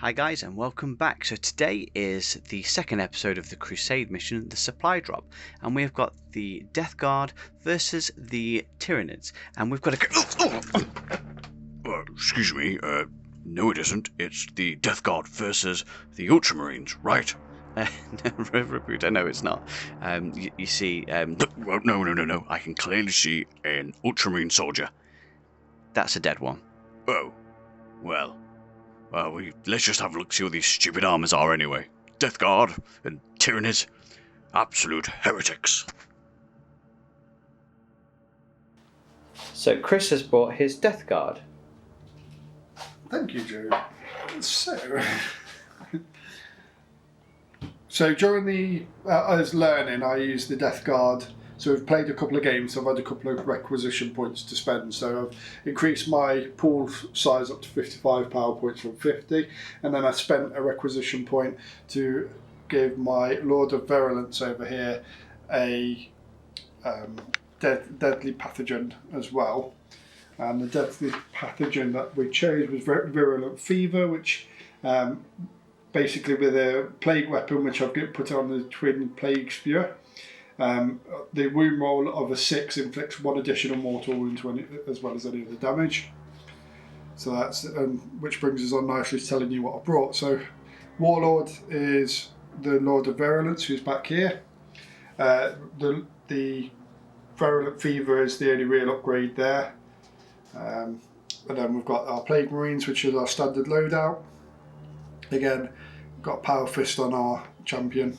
Hi guys and welcome back. So today is the second episode of the Crusade mission, the supply drop, and we've got the Death Guard versus the Tyranids, and we've got a... Excuse me, no it isn't. It's the Death Guard versus the Ultramarines, right? Recruiter, no it's not. You see... Well, no. I can clearly see an Ultramarine soldier. That's a dead one. Oh, well, let's just have a look, see what these stupid armors are anyway. Death Guard and Tyranids, absolute heretics. So Chris has brought his Death Guard. Thank you, Joe. So during the I was learning, I used the Death Guard. So we've played a couple of games, so I've had a couple of requisition points to spend. So I've increased my pool size up to 55 power points from 50, and then I spent a requisition point to give my Lord of Virulence over here a deadly pathogen as well. And the deadly pathogen that we chose was virulent fever, which basically with a plague weapon, which I've put on the twin plague spear. The wound roll of a 6 inflicts 1 additional mortal wound to any, as well as any other damage. So that's which brings us on nicely to telling you what I brought. So Warlord is the Lord of Virulence, who's back here. The Virulent Fever is the only real upgrade there. And then we've got our Plague Marines, which is our standard loadout. Again, we've got Power Fist on our champion.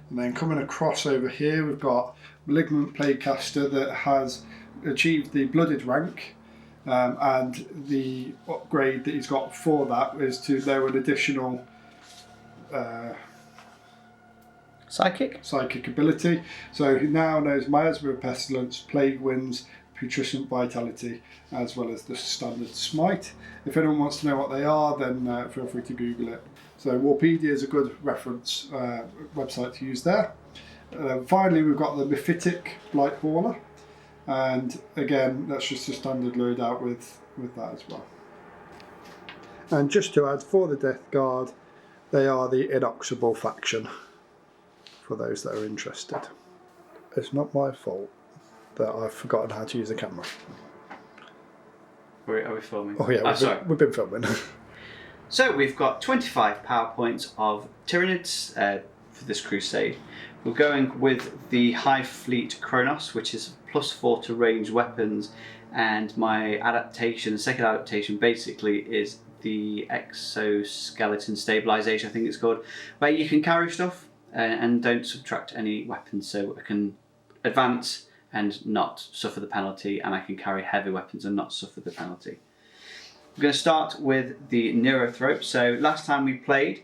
And then coming across over here, we've got Malignant Plaguecaster that has achieved the Blooded rank, and the upgrade that he's got for that is to lower an additional psychic ability. So he now knows Miasma Pestilence, Plague Winds, Putrescent Vitality, as well as the standard Smite. If anyone wants to know what they are, then feel free to Google it. So Warpedia is a good reference website to use there. Finally, we've got the Mephitic Blighthauler, and again, that's just a standard loadout with that as well. And just to add, for the Death Guard, they are the Inoxable faction, for those that are interested. It's not my fault that I've forgotten how to use the camera. Are we filming? Oh yeah, we've been filming. So we've got 25 power points of Tyranids for this Crusade. We're going with the High Fleet Kronos, which is +4 to ranged weapons, and my adaptation, the second adaptation, basically is the Exoskeleton Stabilization, I think it's called, where you can carry stuff and don't subtract any weapons, so I can advance and not suffer the penalty, and I can carry heavy weapons and not suffer the penalty. We're going to start with the Neurothrope. So last time we played,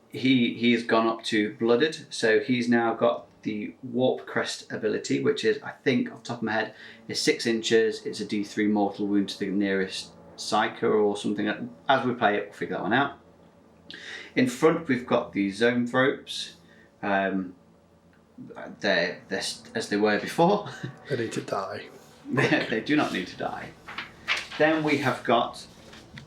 he has gone up to Blooded, so he's now got the Warp Crest ability, which is, I think, off the top of my head, is 6 inches. It's a D3 mortal wound to the nearest Psyker or something. As we play it, we'll figure that one out. In front, we've got the Zoanthropes. They're as they were before. They need to die. They do not need to die. Then we have got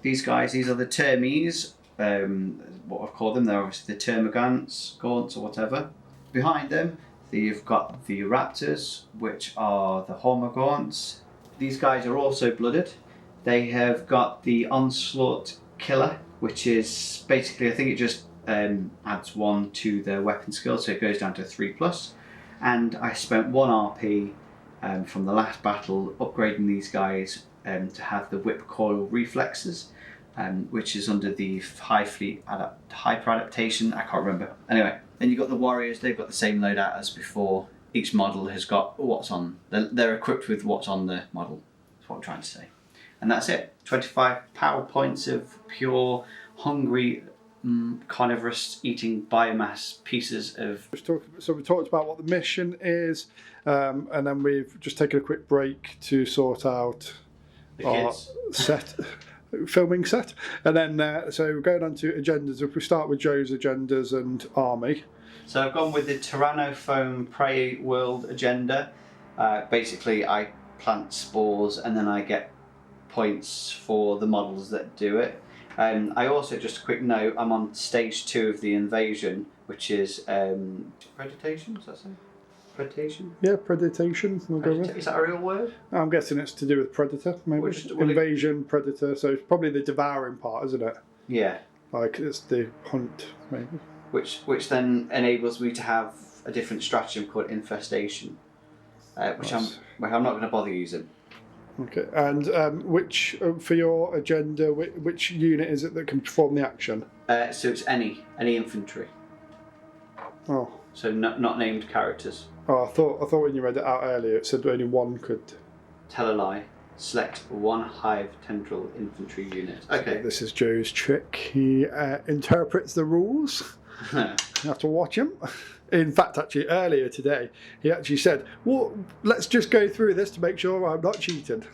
these guys. These are the Termes, what I've called them. They're obviously the Termagants, Gaunts or whatever. Behind them, you've got the Raptors, which are the Hormogaunts. These guys are also blooded. They have got the Onslaught Killer, which is basically, I think it just adds 1 to their weapon skill, so it goes down to 3+. And I spent 1 RP from the last battle upgrading these guys to have the Whip Coil Reflexes, which is under the High Fleet Hyper Adaptation. I can't remember. Anyway, then you've got the Warriors. They've got the same loadout as before. Each model has got what's on. They're equipped with what's on the model. That's what I'm trying to say. And that's it. 25 power points of pure, hungry, carnivorous eating biomass pieces of... So we talked about what the mission is, and then we've just taken a quick break to sort out our filming set, and then so we're going on to agendas. If we start with Joe's agendas and army. So I've gone with the Tyrannophone Prey World agenda. Basically, I plant spores and then I get points for the models that do it. I also, just a quick note, I'm on stage 2 of the invasion, which is predation. Is that so? Predation? Yeah, predation. We'll go with. Is that a real word? I'm guessing it's to do with predator, maybe. Invasion, predator. So it's probably the devouring part, isn't it? Yeah. Like it's the hunt, maybe. Which then enables me to have a different stratagem called infestation, which Nice. I'm not going to bother using. Okay, and which for your agenda, which unit is it that can perform the action? So it's any infantry. Oh. So not named characters. Oh, I thought when you read it out earlier, it said only one could. Tell a lie. Select one hive tendril infantry unit. Okay. So this is Joe's trick. He interprets the rules. You have to watch him. In fact, actually, earlier today, he actually said, well, let's just go through this to make sure I'm not cheating.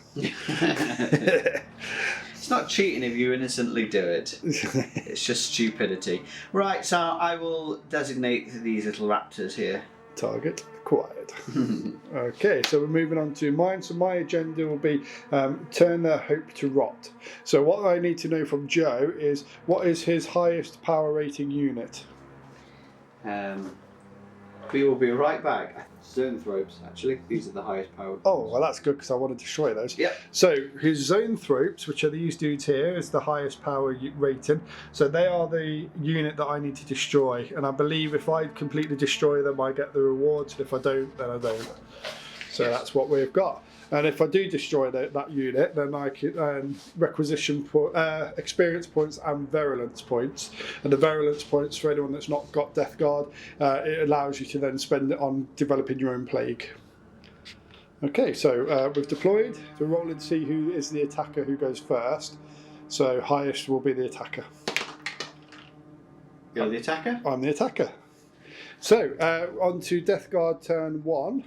It's not cheating if you innocently do it. It's just stupidity. Right, so I will designate these little raptors here. Target acquired. Okay, so we're moving on to mine. So my agenda will be turn their hope to rot. So what I need to know from Joe is what is his highest power rating unit? We will be right back. Zoanthropes, actually. These are the highest powered. Oh, well, that's good because I want to destroy those. Yep. So his Zoanthropes, which are these dudes here, is the highest power rating. So they are the unit that I need to destroy. And I believe if I completely destroy them, I get the rewards. And if I don't, then I don't. So Yes. that's what we've got. And if I do destroy that unit, then I can requisition experience points and virulence points. And the virulence points, for anyone that's not got Death Guard, it allows you to then spend it on developing your own plague. Okay, so we've deployed. So roll and see who is the attacker who goes first. So highest will be the attacker. You're the attacker? I'm the attacker. So on to Death Guard turn 1.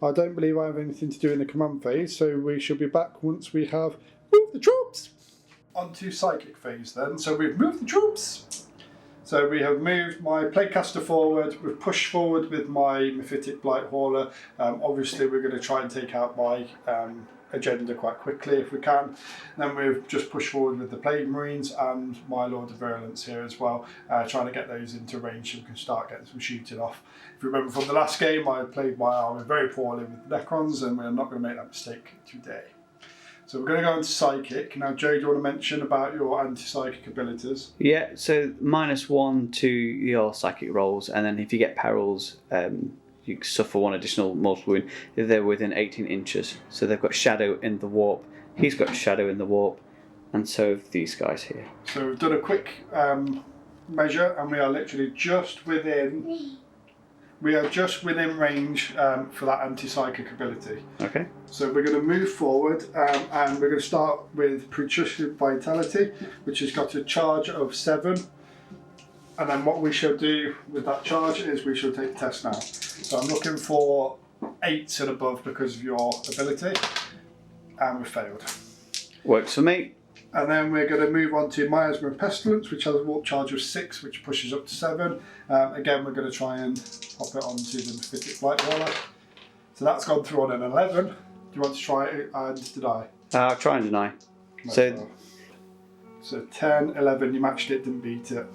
I don't believe I have anything to do in the command phase, so we shall be back once we have moved the troops. On to psychic phase then. So we've moved the troops. So we have moved my Plaguecaster forward, we've pushed forward with my Mephitic Blight Hauler. Obviously we're going to try and take out my agenda quite quickly if we can. Then we've just pushed forward with the Plague Marines and my Lord of Virulence here as well, trying to get those into range so we can start getting some shooting off. If you remember from the last game, I played my army very poorly with the Necrons, and we're not going to make that mistake today. So we're going to go into Psychic. Now, Joe, do you want to mention about your anti-psychic abilities? Yeah, so -1 to your psychic rolls, and then if you get perils, you suffer 1 additional mortal wound if they're within 18 inches. So they've got Shadow in the Warp, he's got Shadow in the Warp, and so have these guys here. So we've done a quick measure, and we are literally just within... We are just within range for that anti-psychic ability. Okay. So we're going to move forward and we're going to start with Patrician Vitality, which has got a charge of 7. And then what we shall do with that charge is we shall take the test now. So I'm looking for 8s and above because of your ability. And we failed. Works for me. And then we're going to move on to Miasma of Pestilence, which has a warp charge of 6, which pushes up to 7. Again, we're going to try and pop it onto the Mephitic Blight Hauler. So that's gone through on an 11. Do you want to try it and deny? I'll try and deny. So 10, 11, you matched it, didn't beat it.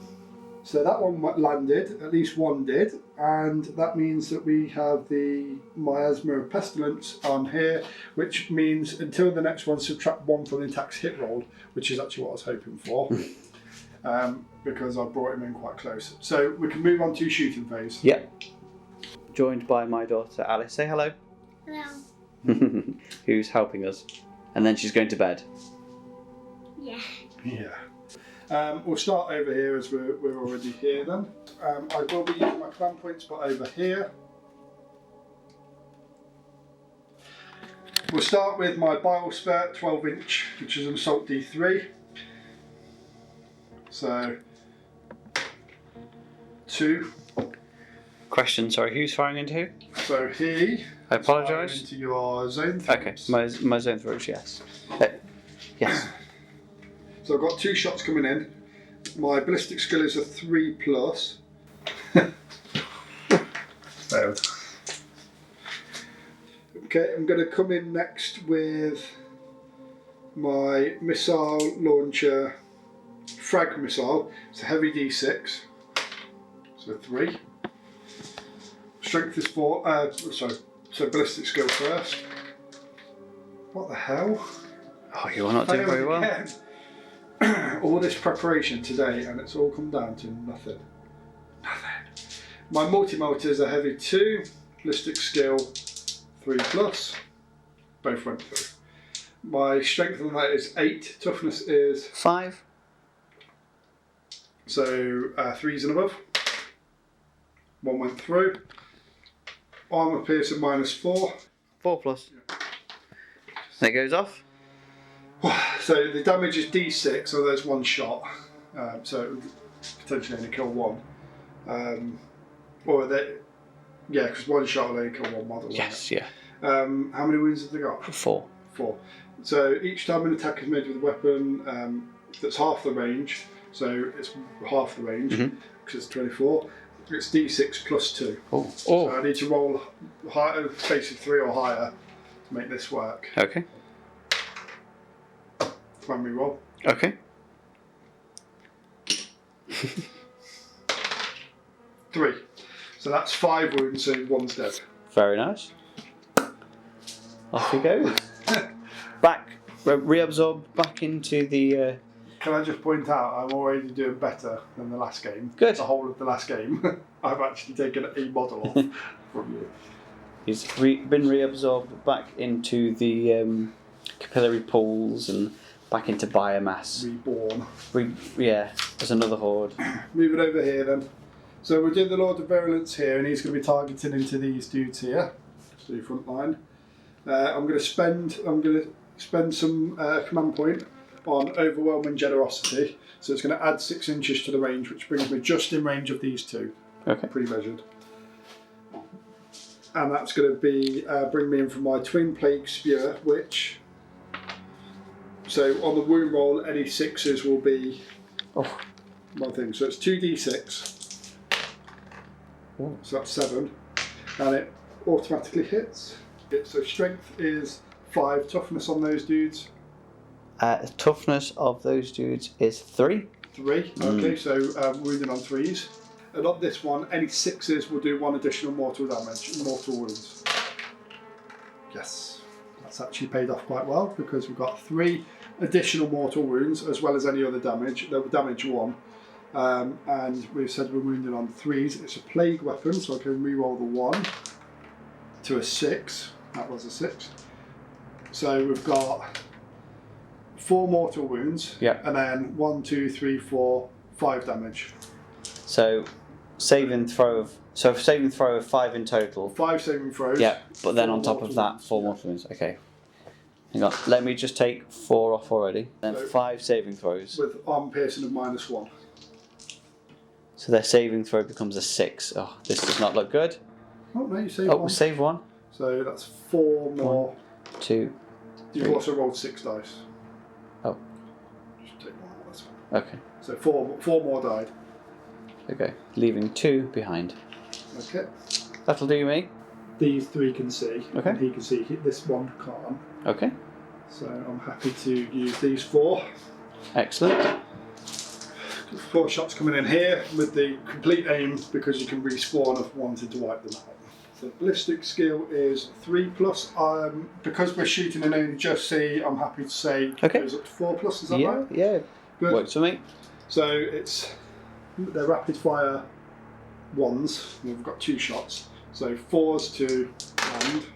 So that one landed, at least one did, and that means that we have the Miasma of Pestilence on here, which means until the next one, subtract 1 from the attack's hit roll, which is actually what I was hoping for, because I brought him in quite close. So we can move on to shooting phase. Yep. Joined by my daughter Alice. Say hello. Hello. Who's helping us. And then she's going to bed. Yeah. Yeah. We'll start over here as we're already here then. I will be using my command points, but over here. We'll start with my Bile Spurt 12-inch, which is an Assault D3. So, 2. Question, sorry, who's firing into who? So he. I apologise. Into your zone. Okay, my zone throws, yes. Yes. So I've got 2 shots coming in. My ballistic skill is a 3+. Failed. Okay, I'm going to come in next with my missile launcher frag missile. It's a heavy D6. So 3. Strength is 4. So ballistic skill first. What the hell? Oh, you're not doing very well. Again. All this preparation today, and it's all come down to nothing. Nothing. My multi-motor is a heavy 2. Ballistic skill 3+. Both went through. My strength on that is 8. Toughness is 5. So 3s and above. 1 went through. Armour piercing -4. 4+. That goes off. So the damage is D6, so there's 1 shot. So it would potentially only kill 1. Because 1 shot will only kill 1 model. Yes, yeah. How many wounds have they got? 4. 4. So each time an attack is made with a weapon that's half the range, so it's half the range, because it's 24, it's D6 +2. Oh. So I need to roll higher, basically 3 or higher to make this work. Okay. When we roll. Okay. 3. So that's 5 wounds, so 1's dead. Very nice. Off he goes. Back, reabsorb back into the. Can I just point out, I'm already doing better than the last game. Good. The whole of the last game. I've actually taken a model off from you. He's been reabsorbed back into the capillary pools and back into biomass. Reborn. Yeah, there's another horde. Moving over here then. So we're doing the Lord of Virulence here, and he's going to be targeting into these dudes here. So your front line. I'm going to spend some command point on Overwhelming Generosity. So it's going to add 6 inches to the range, which brings me just in range of these 2. Okay. Pre-measured. And that's going to be bring me in for my Twin Plague Spear, which. So on the wound roll, any 6s will be one thing. So it's 2d6. So that's 7, and it automatically hits. So strength is 5, toughness on those dudes. Toughness of those dudes is 3. 3. Okay, so wounded on 3s. And on this one, any 6s will do 1 additional mortal damage, mortal wounds. Yes, that's actually paid off quite well because we've got 3 additional mortal wounds as well as any other damage. They will damage 1. And we've said we're wounded on 3s. It's a plague weapon, so I can re-roll the 1 to a 6. That was a 6. So we've got 4 mortal wounds. Yep. And then 1, 2, 3, 4, 5 damage. So saving throw of 5 in total. 5 saving throws. Yeah, but then on top of that, 4 mortal wounds. Okay. Hang on. Let me just take 4 off already. Then So 5 saving throws. With arm piercing of -1. So their saving throw becomes a 6. Oh, this does not look good. Oh no, you save Oh, 1. save 1. So that's 4 more. 2. You've 3. also rolled 6 dice. Oh. Just take 1 of this one. Okay. So 4 more died. Okay. Leaving 2 behind. Okay. That'll do me. These 3 can see. Okay. And he can see. This one can't. Okay. So I'm happy to use these 4. Excellent. 4 shots coming in here with the complete aim because you can respawn if wanted to wipe them out. So ballistic skill is 3+. Because we're shooting in only just C, I'm happy to say it goes up to 4+. Is that right? Yeah. Good. Works for me. So they're rapid fire 1s. We've got 2 shots. So 4s to land.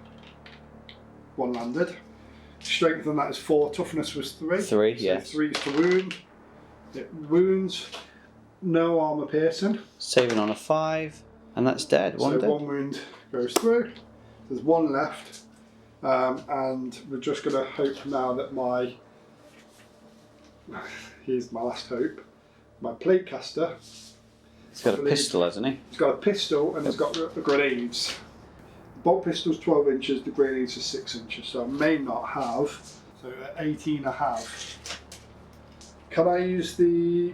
1 landed. Strength on that is 4. Toughness was 3. 3, so yes. 3s to wound. It wounds. No armour piercing. Saving on a 5, and that's dead. 1 so dead. 1 wound goes through. There's 1 left. And we're just going to hope now that here's my last hope. My plate caster. He's got a pistol, hasn't he? He's got a pistol and he's got the grenades. Bolt pistol's 12 inches, the grenades are 6 inches, so I may not have. So at 18 I have. Can you use the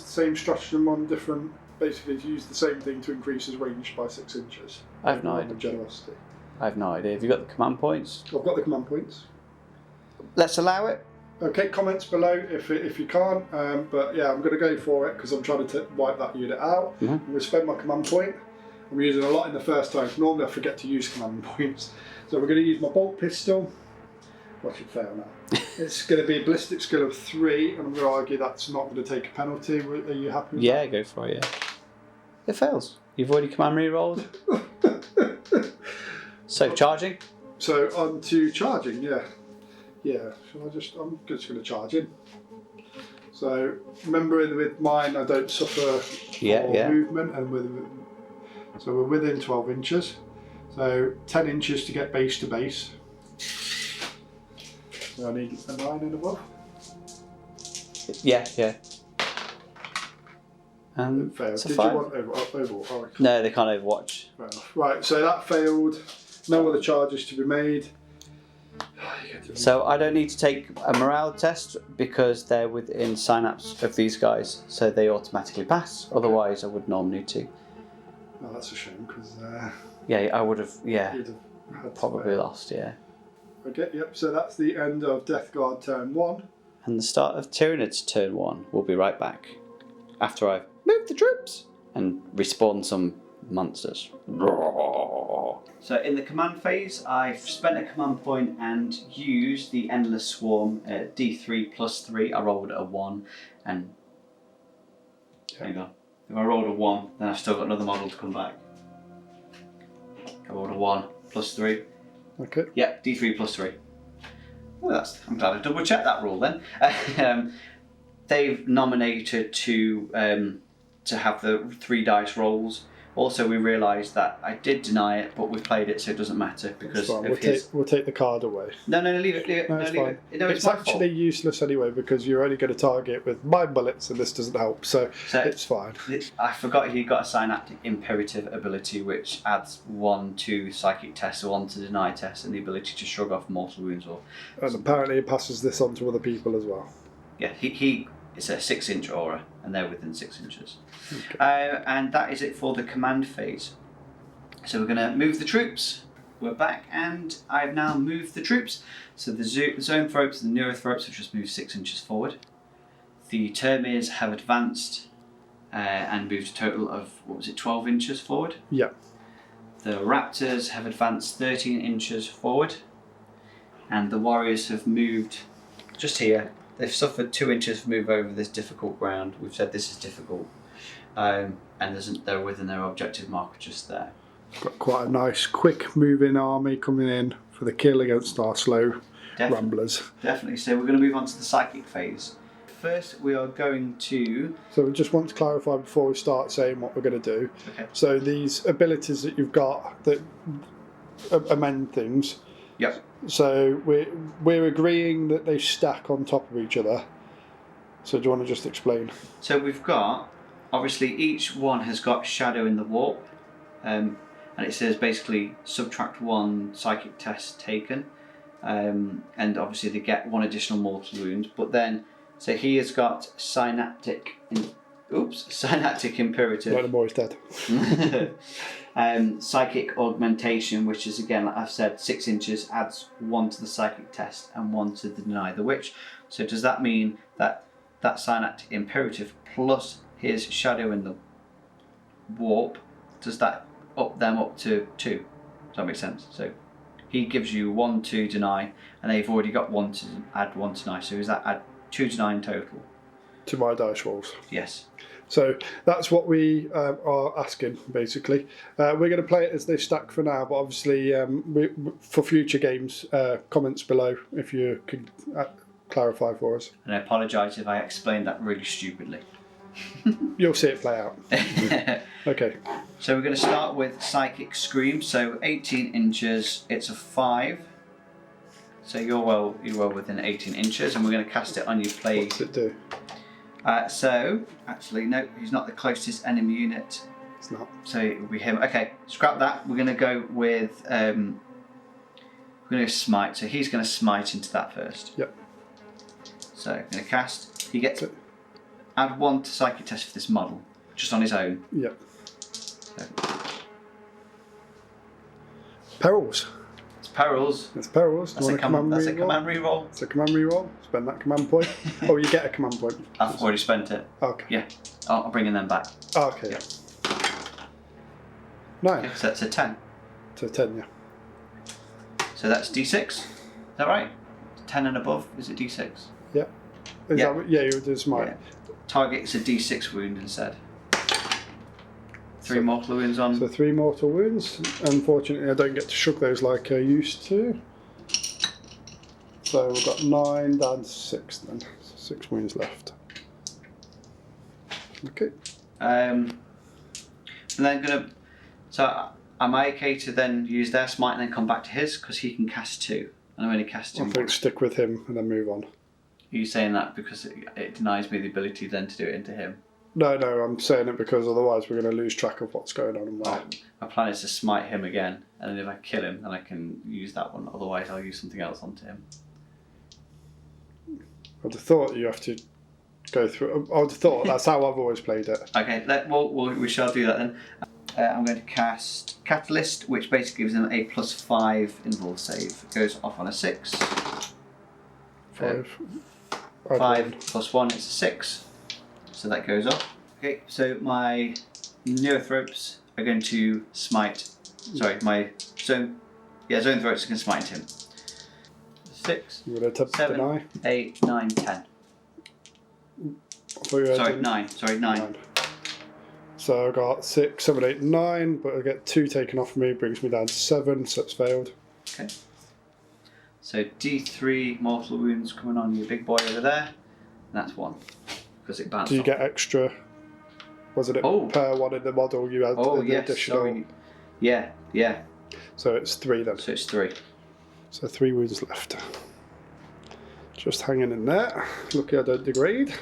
same stratagem on different, basically to use the same thing to increase his range by 6 inches? I have no idea. Generosity. I have no idea. Have you got the command points? I've got the command points. Let's allow it. Okay, comments below if you can't. But yeah, I'm going to go for it because I'm trying to wipe that unit out. I'm going to spend my command point. I'm using a lot in the first time. Normally I forget to use command points. So we're going to use my bolt pistol. Watch it fail now. It's going to be a ballistic skill of 3, and I'm going to argue that's not going to take a penalty. Are you happy with Yeah, go for it, yeah. It fails. You've already command re-rolled. So, charging? So on to charging, yeah. Yeah, I'm just going to charge in. So remember with mine I don't suffer for movement, and so we're within 12 inches. So 10 inches to get base to base. So I need a 9 and above. Yeah. It failed. It's a Did 5. you want overall? Oh, No, they can't overwatch. fair enough. Right, so that failed. No other charges to be made. So I don't need to take a morale test because they're within synapse of these guys, so they automatically pass. Otherwise, I would normally need to. Oh, that's a shame because Yeah, I would have. Yeah, you'd have had to probably fail. lost. Yeah. Okay, yep. So that's the end of Death Guard turn 1. And the start of Tyranids turn 1. We'll be right back after I've moved the troops and respawned some monsters. So in the command phase, I've spent a command point and used the Endless Swarm D3 plus 3. I rolled a 1 and there you go. If I rolled a 1, then I've still got another model to come back. I rolled a 1 plus 3. Okay. Yep, D3 plus 3. Well, I'm glad I double checked that rule then. They've nominated to have the 3 dice rolls. Also, we realised that I did deny it, but we played it, so it doesn't matter because of we'll take the card away. No, leave it. No, it's fine. No, it's my actually fault. useless anyway because you're only going to target with mind bullets, and this doesn't help. So it's fine. I forgot he got a synaptic imperative ability, which adds 1 to psychic tests, 1 to deny tests, and the ability to shrug off mortal wounds. And apparently, it passes this on to other people as well. Yeah, it's a 6-inch aura, and they're within 6 inches. Okay. And that is it for the command phase. So we're going to move the troops. We're back, and I've now moved the troops. So the zoanthropes and the neurothropes have just moved 6 inches forward. The termids have advanced and moved a total of, 12 inches forward. Yeah. The raptors have advanced 13 inches forward. And the warriors have moved just here. They've suffered 2 inches of move over this difficult ground. We've said this is difficult. And they're within their objective marker just there. Got quite a nice, quick moving army coming in for the kill against our slow ramblers. Definitely. So we're going to move on to the psychic phase. First, we are going to... So we just want to clarify before we start saying what we're going to do. Okay. So these abilities that you've got that amend things. Yep. So we're agreeing that they stack on top of each other. So do you want to just explain? So we've got, obviously each one has got shadow in the warp, and it says basically subtract 1 psychic test taken, and obviously they get 1 additional mortal wound. But then, so he has got synaptic imperative. Like the boy's dead. Psychic augmentation, which is again, like I've said, 6 inches, adds 1 to the psychic test and 1 to the deny the witch. So does that mean that synaptic imperative plus his shadow in the warp, does that up them up to 2? Does that make sense? So he gives you 1 to deny, and they've already got 1 to add 1 to deny. So is that add 2 to deny in total? To my dice rolls. Yes. So that's what we are asking, basically. We're going to play it as they stack for now, but obviously for future games, comments below if you could clarify for us. And I apologise if I explained that really stupidly. You'll see it play out. Okay. So we're going to start with Psychic Scream. So 18 inches, it's a 5. So you're well within 18 inches, and we're going to cast it on your plague. What's it do? So, actually, no, he's not the closest enemy unit. It's not. So it will be him. Okay, scrap that. We're going to go with we're going to go smite. So he's going to smite into that first. Yep. So I'm going to cast. He gets add 1 to psychic test for this model, just on his own. Yep. So, Perils. it's perils. It's perils. That's a command reroll. It's a command reroll. Spend that command point. Oh, you get a command point. I've already spent it. Okay. Yeah. I'm bringing them back. Oh, okay. Yeah. 9. Okay, so that's a 10. So 10, yeah. So that's D6. Is that right? 10 and above, is it D6? Yeah. Is Yeah. that what, yeah, you would do smite. Yeah. Target's a D6 wound instead. 3 mortal wounds on. So 3 mortal wounds. Unfortunately, I don't get to shrug those like I used to. So we've got 9 down to 6 then. So 6 wounds left. Okay. And then so am I okay to then use their smite and then come back to his because he can cast 2 and I'm only casting I 1. think stick with him and then move on. Are you saying that because it denies me the ability then to do it into him? No, I'm saying it because otherwise we're going to lose track of what's going on and where. My plan is to smite him again, and then if I kill him, then I can use that one. Otherwise, I'll use something else onto him. I'd have thought you have to go through. I would have thought that's how I've always played it. Okay, we shall do that then. I'm going to cast Catalyst, which basically gives them a +5 invul save. It goes off on a 6. 5. 5 + 1 is a 6. So that goes off. Okay, so my Neothropes are going to smite. Sorry, my Zone Throats are going to smite him. 6, You would attempt to 7, deny. 8, 9, 10. Sorry, 9. Sorry, 9. So I got 6, 7, 8, 9, but I get 2 taken off me, brings me down to 7, so it's failed. Okay. So D3 mortal wounds coming on your big boy over there. And that's 1. Because it bounced Do you off. get extra? Wasn't it per one in the model you had Oh, an yes, additional? sorry. Yeah. So it's 3 then. So it's 3. So 3 wounds left. Just hanging in there. Lucky I don't degrade.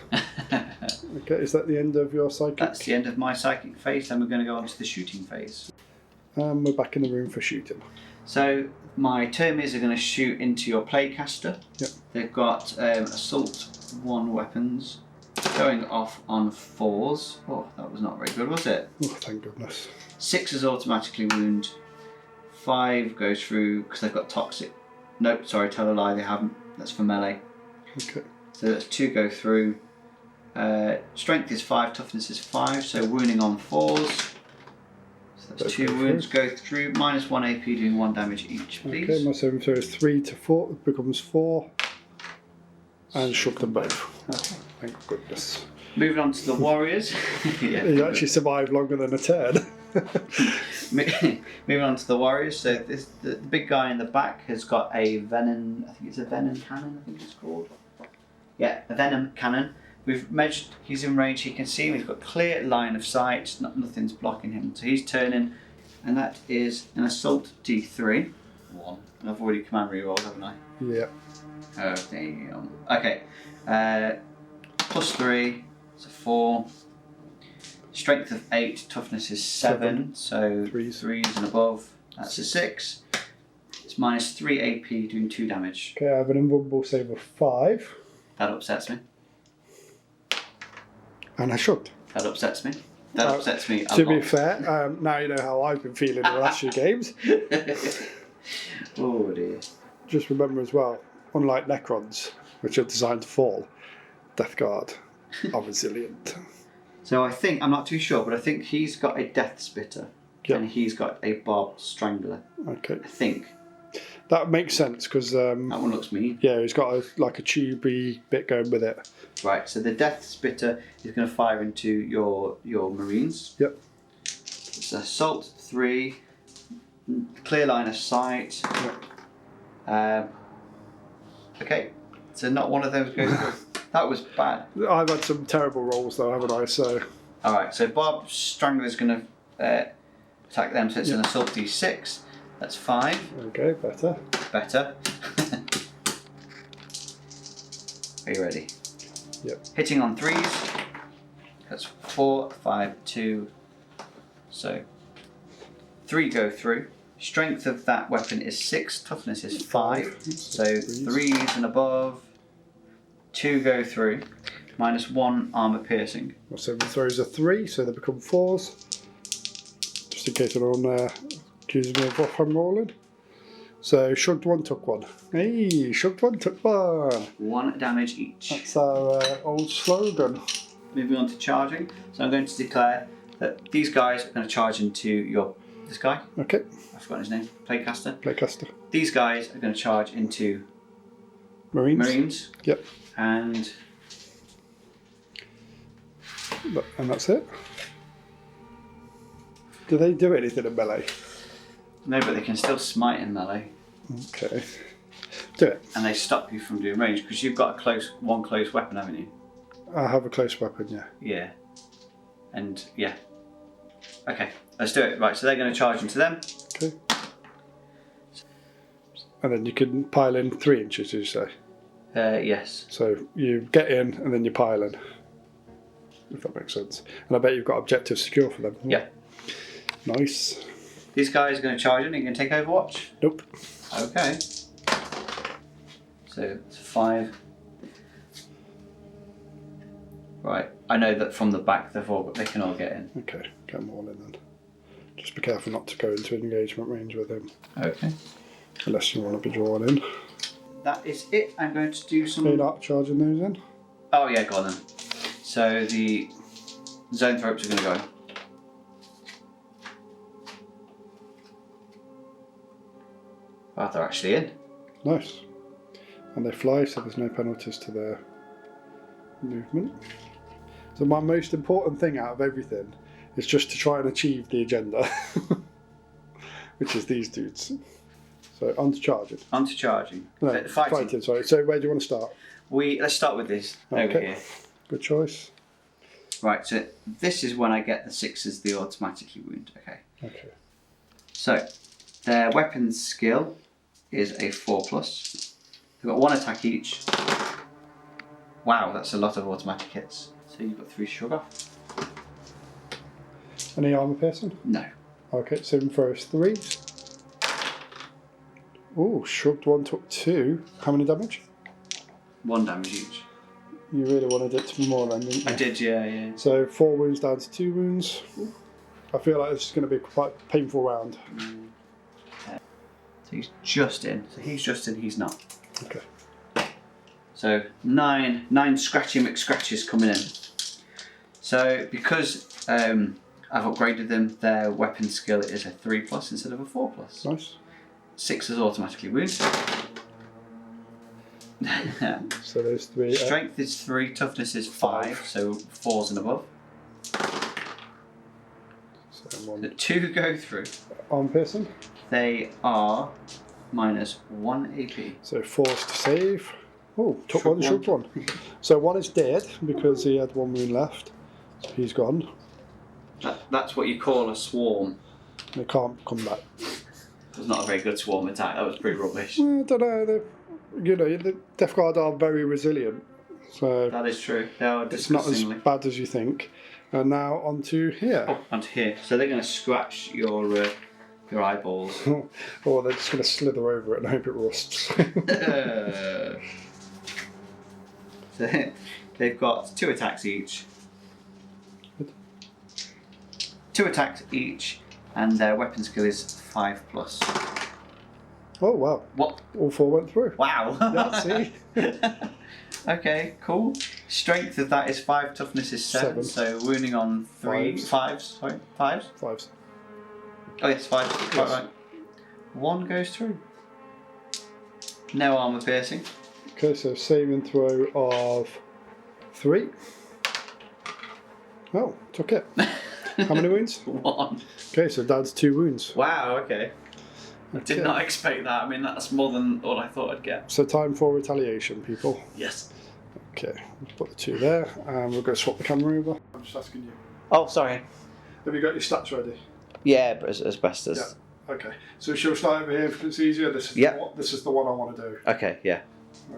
Okay, is that the end of your psychic? That's the end of my psychic phase. Then we're going to go on to the shooting phase. We're back in the room for shooting. So my Termies are going to shoot into your Playcaster. Yep. They've got Assault 1 weapons going off on 4s. Oh, that was not very good, was it? Oh, thank goodness. 6 is automatically wound. 5 goes through because they've got toxic. Nope, sorry, tell a lie, they haven't. That's for melee. Okay. So that's 2 go through. Strength is 5, toughness is 5, so wounding on 4s. So that's 2 wounds go through. -1 AP doing 1 damage each, please. Okay, my saving throw is 3 to 4, it becomes 4. And shove them both. Okay. Thank goodness. Moving on to the warriors. Yeah. You actually survived longer than a turn. Moving on to the warriors. So the big guy in the back has got a venom. I think it's a venom cannon. I think it's called. Yeah, a venom cannon. We've measured. He's in range. He can see him. He's got clear line of sight. Nothing's blocking him. So he's turning, and that is an assault D3. 1. And I've already command rerolled, haven't I? Yeah. Oh damn. Okay. +3. So 4. Strength of 8, toughness is 7, so 3s and above. That's a 6. It's -3 AP, doing 2 damage. Okay, I have an invulnerable save of 5. That upsets me. And I shrugged. That upsets me. That upsets me a To lot. be fair, now you know how I've been feeling the last few games. Oh dear. Just remember as well, unlike Necrons, which are designed to fall, Death Guard are resilient. So I think, I'm not too sure, but I think he's got a Death Spitter. Yep. And he's got a Barbed Strangler. Okay. I think. That makes sense because That one looks mean. yeah, he's got a tubey bit going with it. Right, so the Death Spitter is going to fire into your Marines. Yep. It's Assault 3, clear line of sight. Okay, so not one of those goes through. That was bad. I've had some terrible rolls though, haven't I? So. Alright, so Bob Strangler is going to attack them, so it's an Assault D6. That's 5. Okay, better. Better. Are you ready? Yep. Hitting on 3s. That's 4, 5, 2. So 3 go through. Strength of that weapon is 6. Toughness is 5. So 3s and above. 2 go through. -1 armor piercing. My saving throws are 3, so they become 4s. Just in case anyone accuses me of what I'm rolling. So shrugged one, took one. Hey, shrugged one, took one. 1 damage each. That's our old slogan. Moving on to charging. So I'm going to declare that these guys are going to charge into this guy. Okay. I've forgotten his name. Playcaster. Playcaster. These guys are going to charge into Marines. Yep. And that's it. Do they do anything in melee? no, but they can still smite in melee. Okay. Do it. And they stop you from doing range because you've got one close weapon, haven't you? I have a close weapon, yeah. Yeah. And yeah. Okay, let's do it. Right, so they're going to charge into them. Okay. And then you can pile in 3 inches, did you say? Yes. So you get in and then you pile in. If that makes sense. And I bet you've got objectives secure for them. Yeah. Nice. These guys are going to charge in. Are you going to take Overwatch? Nope. Okay. So it's 5. Right. I know that from the back they can all get in. Okay, get them all in then. Just be careful not to go into engagement range with him. Okay. Unless you want to be drawn in. That is it. I'm going to do some. Are you not charging those in? Oh yeah, go on then. So the zone thropes are going to go in. Oh, they're actually in. Nice. And they fly, so there's no penalties to their movement. So my most important thing out of everything is just to try and achieve the agenda. Which is these dudes. So on to charging. On to charging. No, fighting, sorry. So where do you want to start? Let's start with this over here. Good choice. Right, so this is when I get the 6s, the automatically wound. Okay. Okay. So their weapon skill is a 4+. They've got 1 attack each. Wow, that's a lot of automatic hits. So you've got 3 shrug off. Any armor piercing? No. Okay, 7 throws 3. Oh, shrugged 1, took 2. How many damage? 1 damage each. You really wanted it to be more then, didn't you? I did, yeah. So 4 wounds down to 2 wounds. I feel like this is going to be quite a painful round. So he's just in. So he's just in, he's not. Okay. So 9 scratchy McScratches coming in. So because I've upgraded them, their weapon skill is a 3+ instead of a 4+. Nice. 6 is automatically wound. So there's 3. Strength is 3, toughness is 5, so 4s and above. So The 2 go through. arm piercing. They are -1 AP. So forced to save. Oh, took Shrugged 1, shrugged 1. So 1 is dead because he had 1 wound left. So he's gone. That's what you call a swarm. They can't come back. It was not a very good swarm attack, that was pretty rubbish. I don't know. The Death Guard are very resilient. So That is true. They are it's not as disgustingly. bad as you think. And now onto here. Oh, onto here. So they're going to scratch your eyeballs. Or they're just going to slither over it and hope it rusts. So they've got 2 attacks each. 2 attacks each, and their weapon skill is 5+. Oh, wow. What? All 4 went through. Wow. Yeah, see? Okay, cool. Strength of that is 5, toughness is 7. So wounding on 5s. Sorry, 5s? 5s. Oh yes, 5. Quite right. 1 goes through. No armor piercing. Okay, so saving throw of 3. Oh, took it. How many wounds? 1. Okay, so dad's 2 wounds. Wow, okay. I did Okay. not expect that. I mean, that's more than all I thought I'd get. So time for retaliation, people. Yes. Okay, let's put the 2 there, and we're going to swap the camera over. I'm just asking you. Oh, sorry. Have you got your stats ready? Yeah, but as best as. Yeah. Okay. So shall we start over here if it's easier? This is this is the one I want to do. Okay, yeah.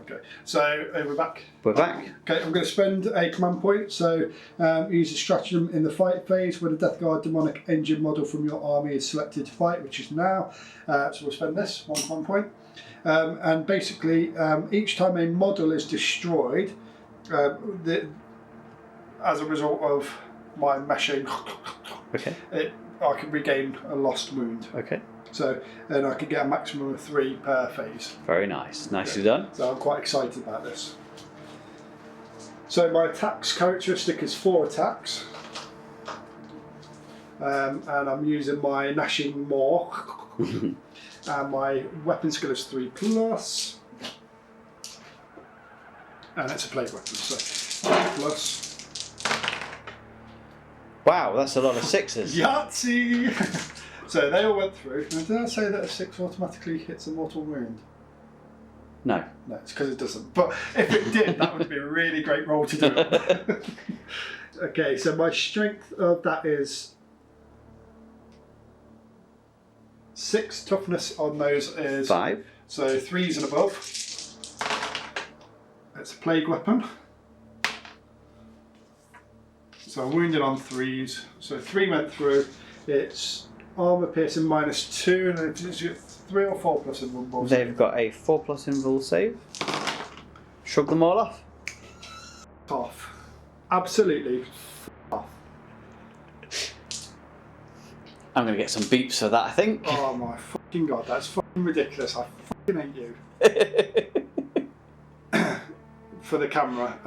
Okay. So we're back. We're back. Okay, I'm going to spend a command point. So use a stratagem in the fight phase where the Death Guard demonic engine model from your army is selected to fight, which is now. So we'll spend this 1 command point. And basically, each time a model is destroyed, as a result of my meshing, Okay. I can regain a lost wound. Okay. So then I could get a maximum of 3 per phase. Very nice. Nicely done. So I'm quite excited about this. So my attacks characteristic is 4 attacks. And I'm using my Gnashing Maw. And my weapon skill is 3+. And it's a plague weapon, so 3+. Wow, that's a lot of 6s. Yahtzee! So they all went through. Now, did I say that a 6 automatically hits a mortal wound? No. No, it's because it doesn't. But if it did, that would be a really great roll to do it. Okay, so my strength of that is 6. Toughness on those is 5. So 3s and above. It's a plague weapon. So I'm wounded on 3s. So 3 went through. It's armor piercing -2, and then it's 3 or 4 plus invulnerable. They've got a 4+ invul save. Shrug them all off. Off. Absolutely off. I'm going to get some beeps for that, I think. Oh my fucking god, that's fucking ridiculous. I fucking hate you. For the camera,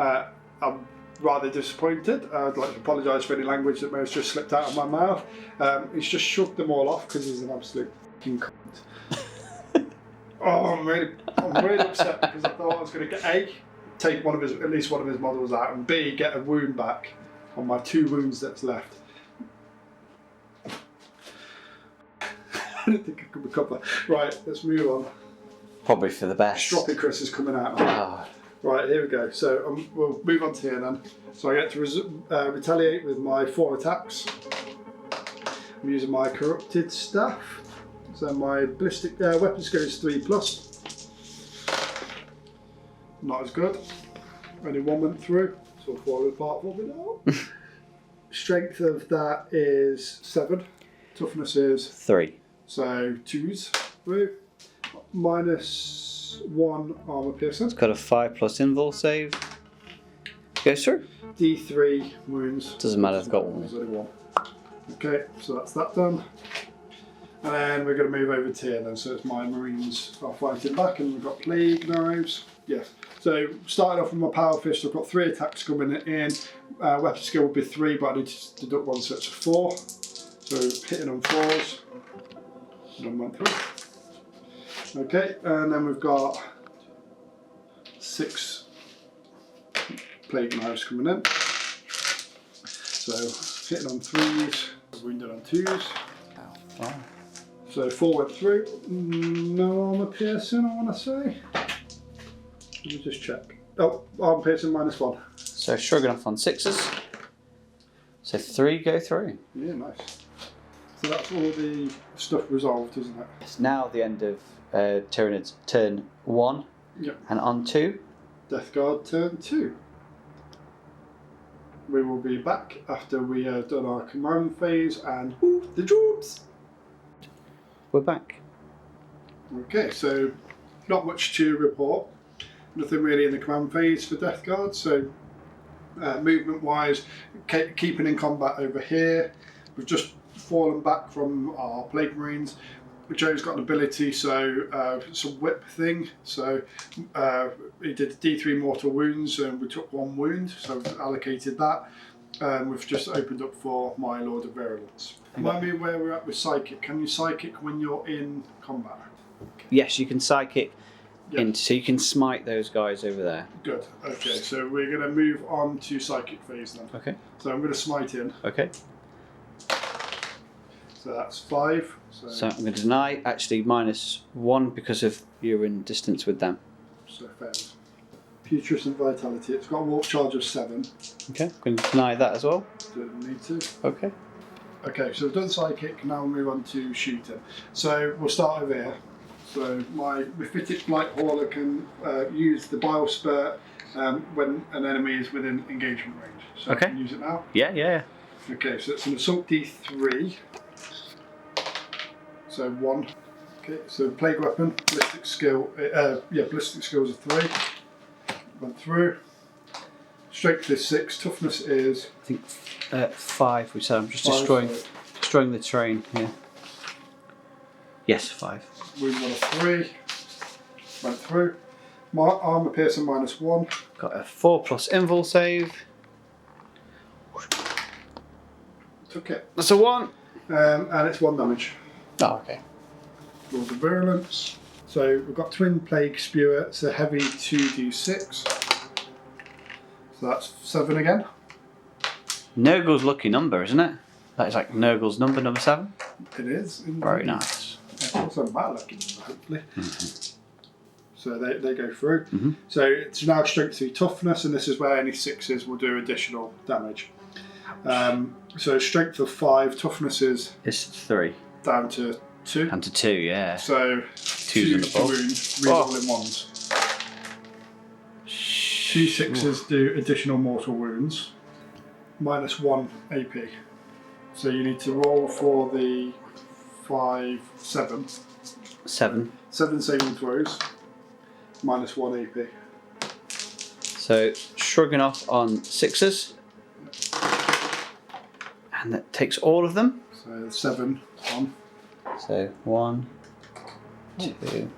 I'm rather disappointed. I'd like to apologise for any language that may have just slipped out of my mouth. He's just shrugged them all off because he's an absolute fucking cunt. Oh, I'm really upset because I thought I was going to get A, take at least one of his models out, and B, get a wound back on my 2 wounds that's left. I don't think I can recover. Right, let's move on. Probably for the best. Stroppy Chris is coming out now. Right, here we go. So we'll move on to here then. So I get to retaliate with my 4 attacks. I'm using my corrupted staff. So my ballistic weapon skill is 3+. Not as good. Only 1 went through. So 4 apart for me now. Strength of that is 7. Toughness is 3. So 2s through. -1 armor piercing. It's got a 5+ invul save. Goes through. D3 wounds. Doesn't matter, I've got one. There's only 1. Okay, so that's that done. And then we're going to move over to here then. So it's my Marines are fighting back, and we've got plague knives. Yes. So starting off with my power fist, I've got 3 attacks coming in. Weapon skill will be 3, but I need to deduct 1, so it's 4. So hitting on 4s. None went through. Okay, and then we've got 6 plague knives coming in. So hitting on 3s, wounded on 2s. Wow. So 4 went through. No armor piercing, I want to say. Let me just check. Oh, armor piercing -1. So shrugging off on 6s. So 3 go through. Yeah, nice. So that's all the stuff resolved, isn't it? It's now the end of Tyranids turn 1. Yep. And on 2. Death Guard turn 2. We will be back after we have done our command phase and the troops. We're back. Okay, so not much to report. Nothing really in the command phase for Death Guard. So movement wise, keeping in combat over here. We've just fallen back from our Plague Marines. Joe's got an ability, so it's a whip thing. So he did D3 mortal wounds, and we took 1 wound, so we've allocated that. We've just opened up for my Lord of Virulence. Remind me where we're at with Psychic. Can you Psychic when you're in combat? Yes, you can psychic Yep. so you can smite those guys over there. Good. Okay, so we're going to move on to Psychic phase then. Okay. So I'm going to smite in. Okay. So that's 5. So I'm going to deny, actually -1 because of you're in distance with them. So fails. Putrescent Vitality. It's got a warp charge of 7. Okay. I'm going to deny that as well. Don't need to. Okay. Okay, so we've done Psychic, now we'll move on to Shooting. So we'll start over here. So my Mephitic Blight Hauler can use the Bile Spurt when an enemy is within engagement range. So Okay. I can use it now. Yeah. Okay, so it's an Assault D3. So 1. Okay, so Plague Weapon, Ballistic Skill, Ballistic Skills are 3. Went through. Strength is 6, Toughness is... I think 5 we said. I'm just 5, destroying the terrain here. Yes, 5. Wound on a 3. Went through. My armour piercing -1. Got a 4+ invul save. Took it. That's a 1. And it's 1 damage. Oh, okay. Roll the virulence. So we've got Twin Plague Spewer. It's a heavy 2d6. So that's 7 again. Nurgle's lucky number, isn't it? That is like Nurgle's number 7. It is. Very nice. It's also my lucky number, hopefully. So they go through. Mm-hmm. So it's now strength 3 toughness, and this is where any 6s will do additional damage. So strength of 5, toughness is It's 3. down to 2. And to 2, yeah. So 2's in the to bowl. wound, reroll in 1s. 2 6s do additional mortal wounds. -1 AP. So you need to roll for the 5, 7. 7. 7 saving throws. -1 AP. So shrugging off on 6s. And that takes all of them. So 7 on. So 1, 2,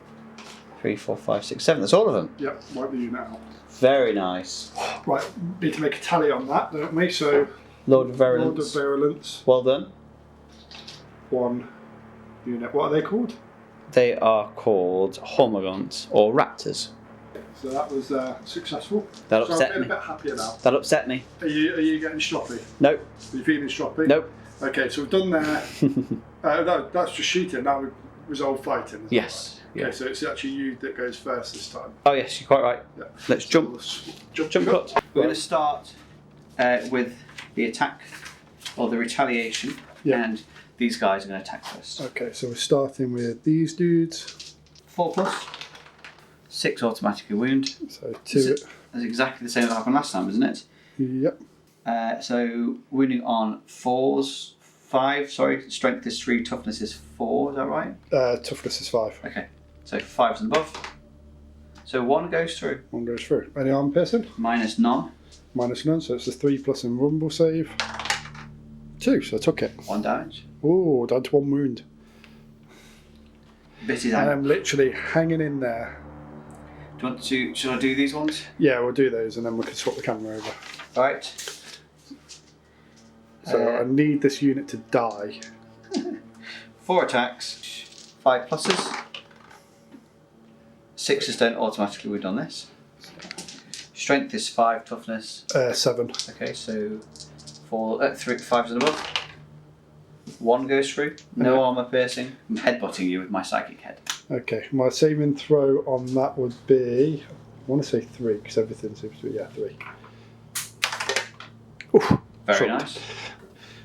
3, 4, 5, 6, 7. That's all of them. Yep, wipe the unit out. Very nice. Right, need to make a tally on that, don't we? So Lord of Virulence. Lord of Virulence, Well done. 1 unit. What are they called? They are called Hormagaunts or Raptors. So that was successful. That So I'm upset feeling me. a bit happier now. That upset me. Are you getting stroppy? Nope. Are you feeling stroppy? Nope. Okay, so we've done there. No, that's just shooting. Now we've resolved fighting. isn't it? Yes. Okay, so it's actually you that goes first this time. Oh yes, you're quite right. Yeah. Let's jump. Jump Cut. We're going to start with the attack or the retaliation, Yeah. and these guys are going to attack first. Okay, so we're starting with these dudes. 4+, 6 automatically wound. So 2. That's exactly the same that happened last time, isn't it? Yep. So wounding on 4s, 5. Sorry, strength is 3, toughness is 4. Is that right? Toughness is 5. Okay. So 5s and above. So 1 goes through. 1 goes through. Any arm piercing? Minus none. -none, so it's a 3+ in rumble save. 2, so I took it. 1 damage. Oh, down to 1 wound. Bit his And hand. I'm literally hanging in there. Do you want to? Should I do these ones? Yeah, we'll do those and then we can swap the camera over. All right. So I need this unit to die. 4 attacks, 5 pluses. 6s don't automatically wound on this. Strength is 5, toughness. 7. Okay, so 3, 5s and above. 1 goes through. No armor piercing. I'm headbutting you with my psychic head. Okay, my saving throw on that would be, I want to say 3 because everything seems to be, 3. Oof, Very short. nice.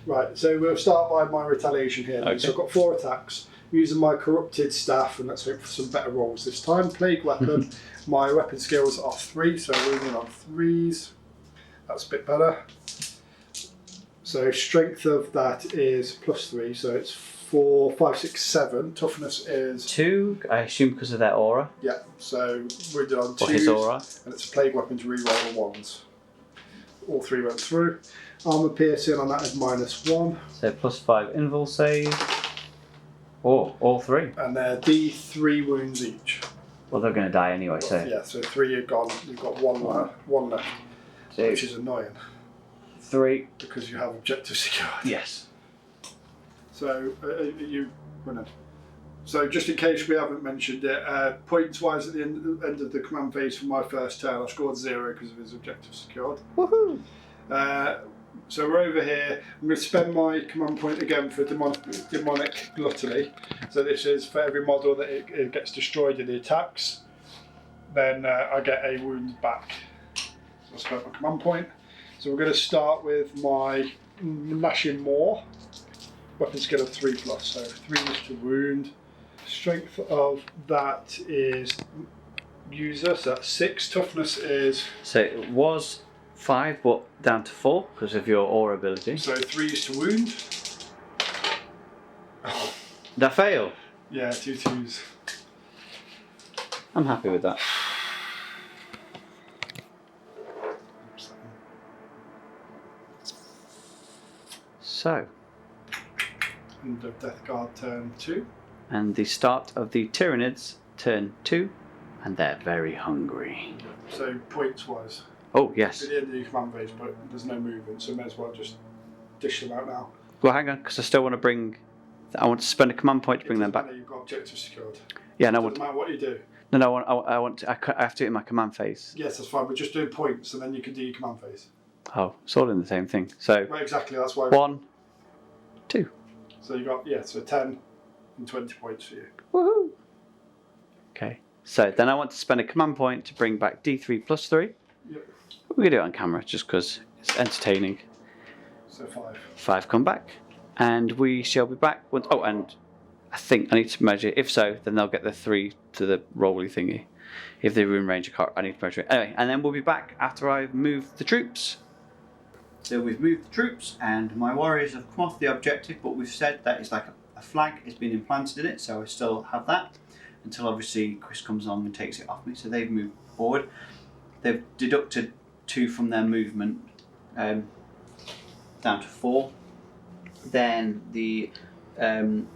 Right, so we'll start by my retaliation here. Okay. So I've got 4 attacks. I'm using my corrupted staff, and let's hope for some better rolls this time. Plague weapon. My weapon skills are 3, so we're moving on 3s. That's a bit better. So strength of that is +3, so it's 4, 5, 6, 7. Toughness is 2, I assume because of their aura. yeah. So we're on Or his 2s, aura. and it's a plague weapon to reroll the 1s. All 3 went through. Armor piercing on that is -1, So +5 invul save. Oh, all 3. and they're D3 wounds each. Well, they're going to die anyway, so. Yeah, so 3 are gone. You've got 1 left, So which is annoying 3. because you have objective secured. Yes. So you running. So just in case we haven't mentioned it, points-wise at the end of the command phase for my first turn, I scored 0 because of his objective secured. Woohoo! So we're over here. I'm going to spend my command point again for demonic gluttony. So this is for every model that it gets destroyed in the attacks, then I get a wound back. So I spent my command point. So we're going to start with my Lashing Maw. Weapon skill of 3+, so 3 is to wound. Strength of that is user, so that's 6. Toughness is So it was 5, but down to 4 because of your aura ability. so 3 is to wound. Did I fail? Yeah, 2 2s. I'm happy with that. So, End of Death Guard turn 2. And the start of the Tyranids turn 2, and they're very hungry. So points wise. Oh, yes. At the end of your command phase, but there's no movement, so may as well just dish them out now. Well, hang on, because I still want to bring. I want to spend a command point to bring them back. You've got objectives secured. Yeah, and I Doesn't want. matter what you do. No, I want. I have to do it in my command phase. Yes, that's fine. We're just doing points, and then you can do your command phase. Oh, it's all in the same thing. So. Well, exactly. That's why. 1, 2. So you got so 10 and 20 points for you. Woohoo! Okay. So then I want to spend a command point to bring back D3 plus 3. Yep. We're gonna do it on camera just because it's entertaining. So 5. 5 come back, and we shall be back once. Oh, and I think I need to measure. If so, then they'll get the 3 to the rolly thingy. If they're in range, I need to measure it. Anyway, and then we'll be back after I've moved the troops. So we've moved the troops, and my warriors have come off the objective, but we've said that it's like a flag has been implanted in it, so I still have that until obviously Chris comes along and takes it off me. So they've moved forward. They've deducted 2 from their movement down to 4. Then the the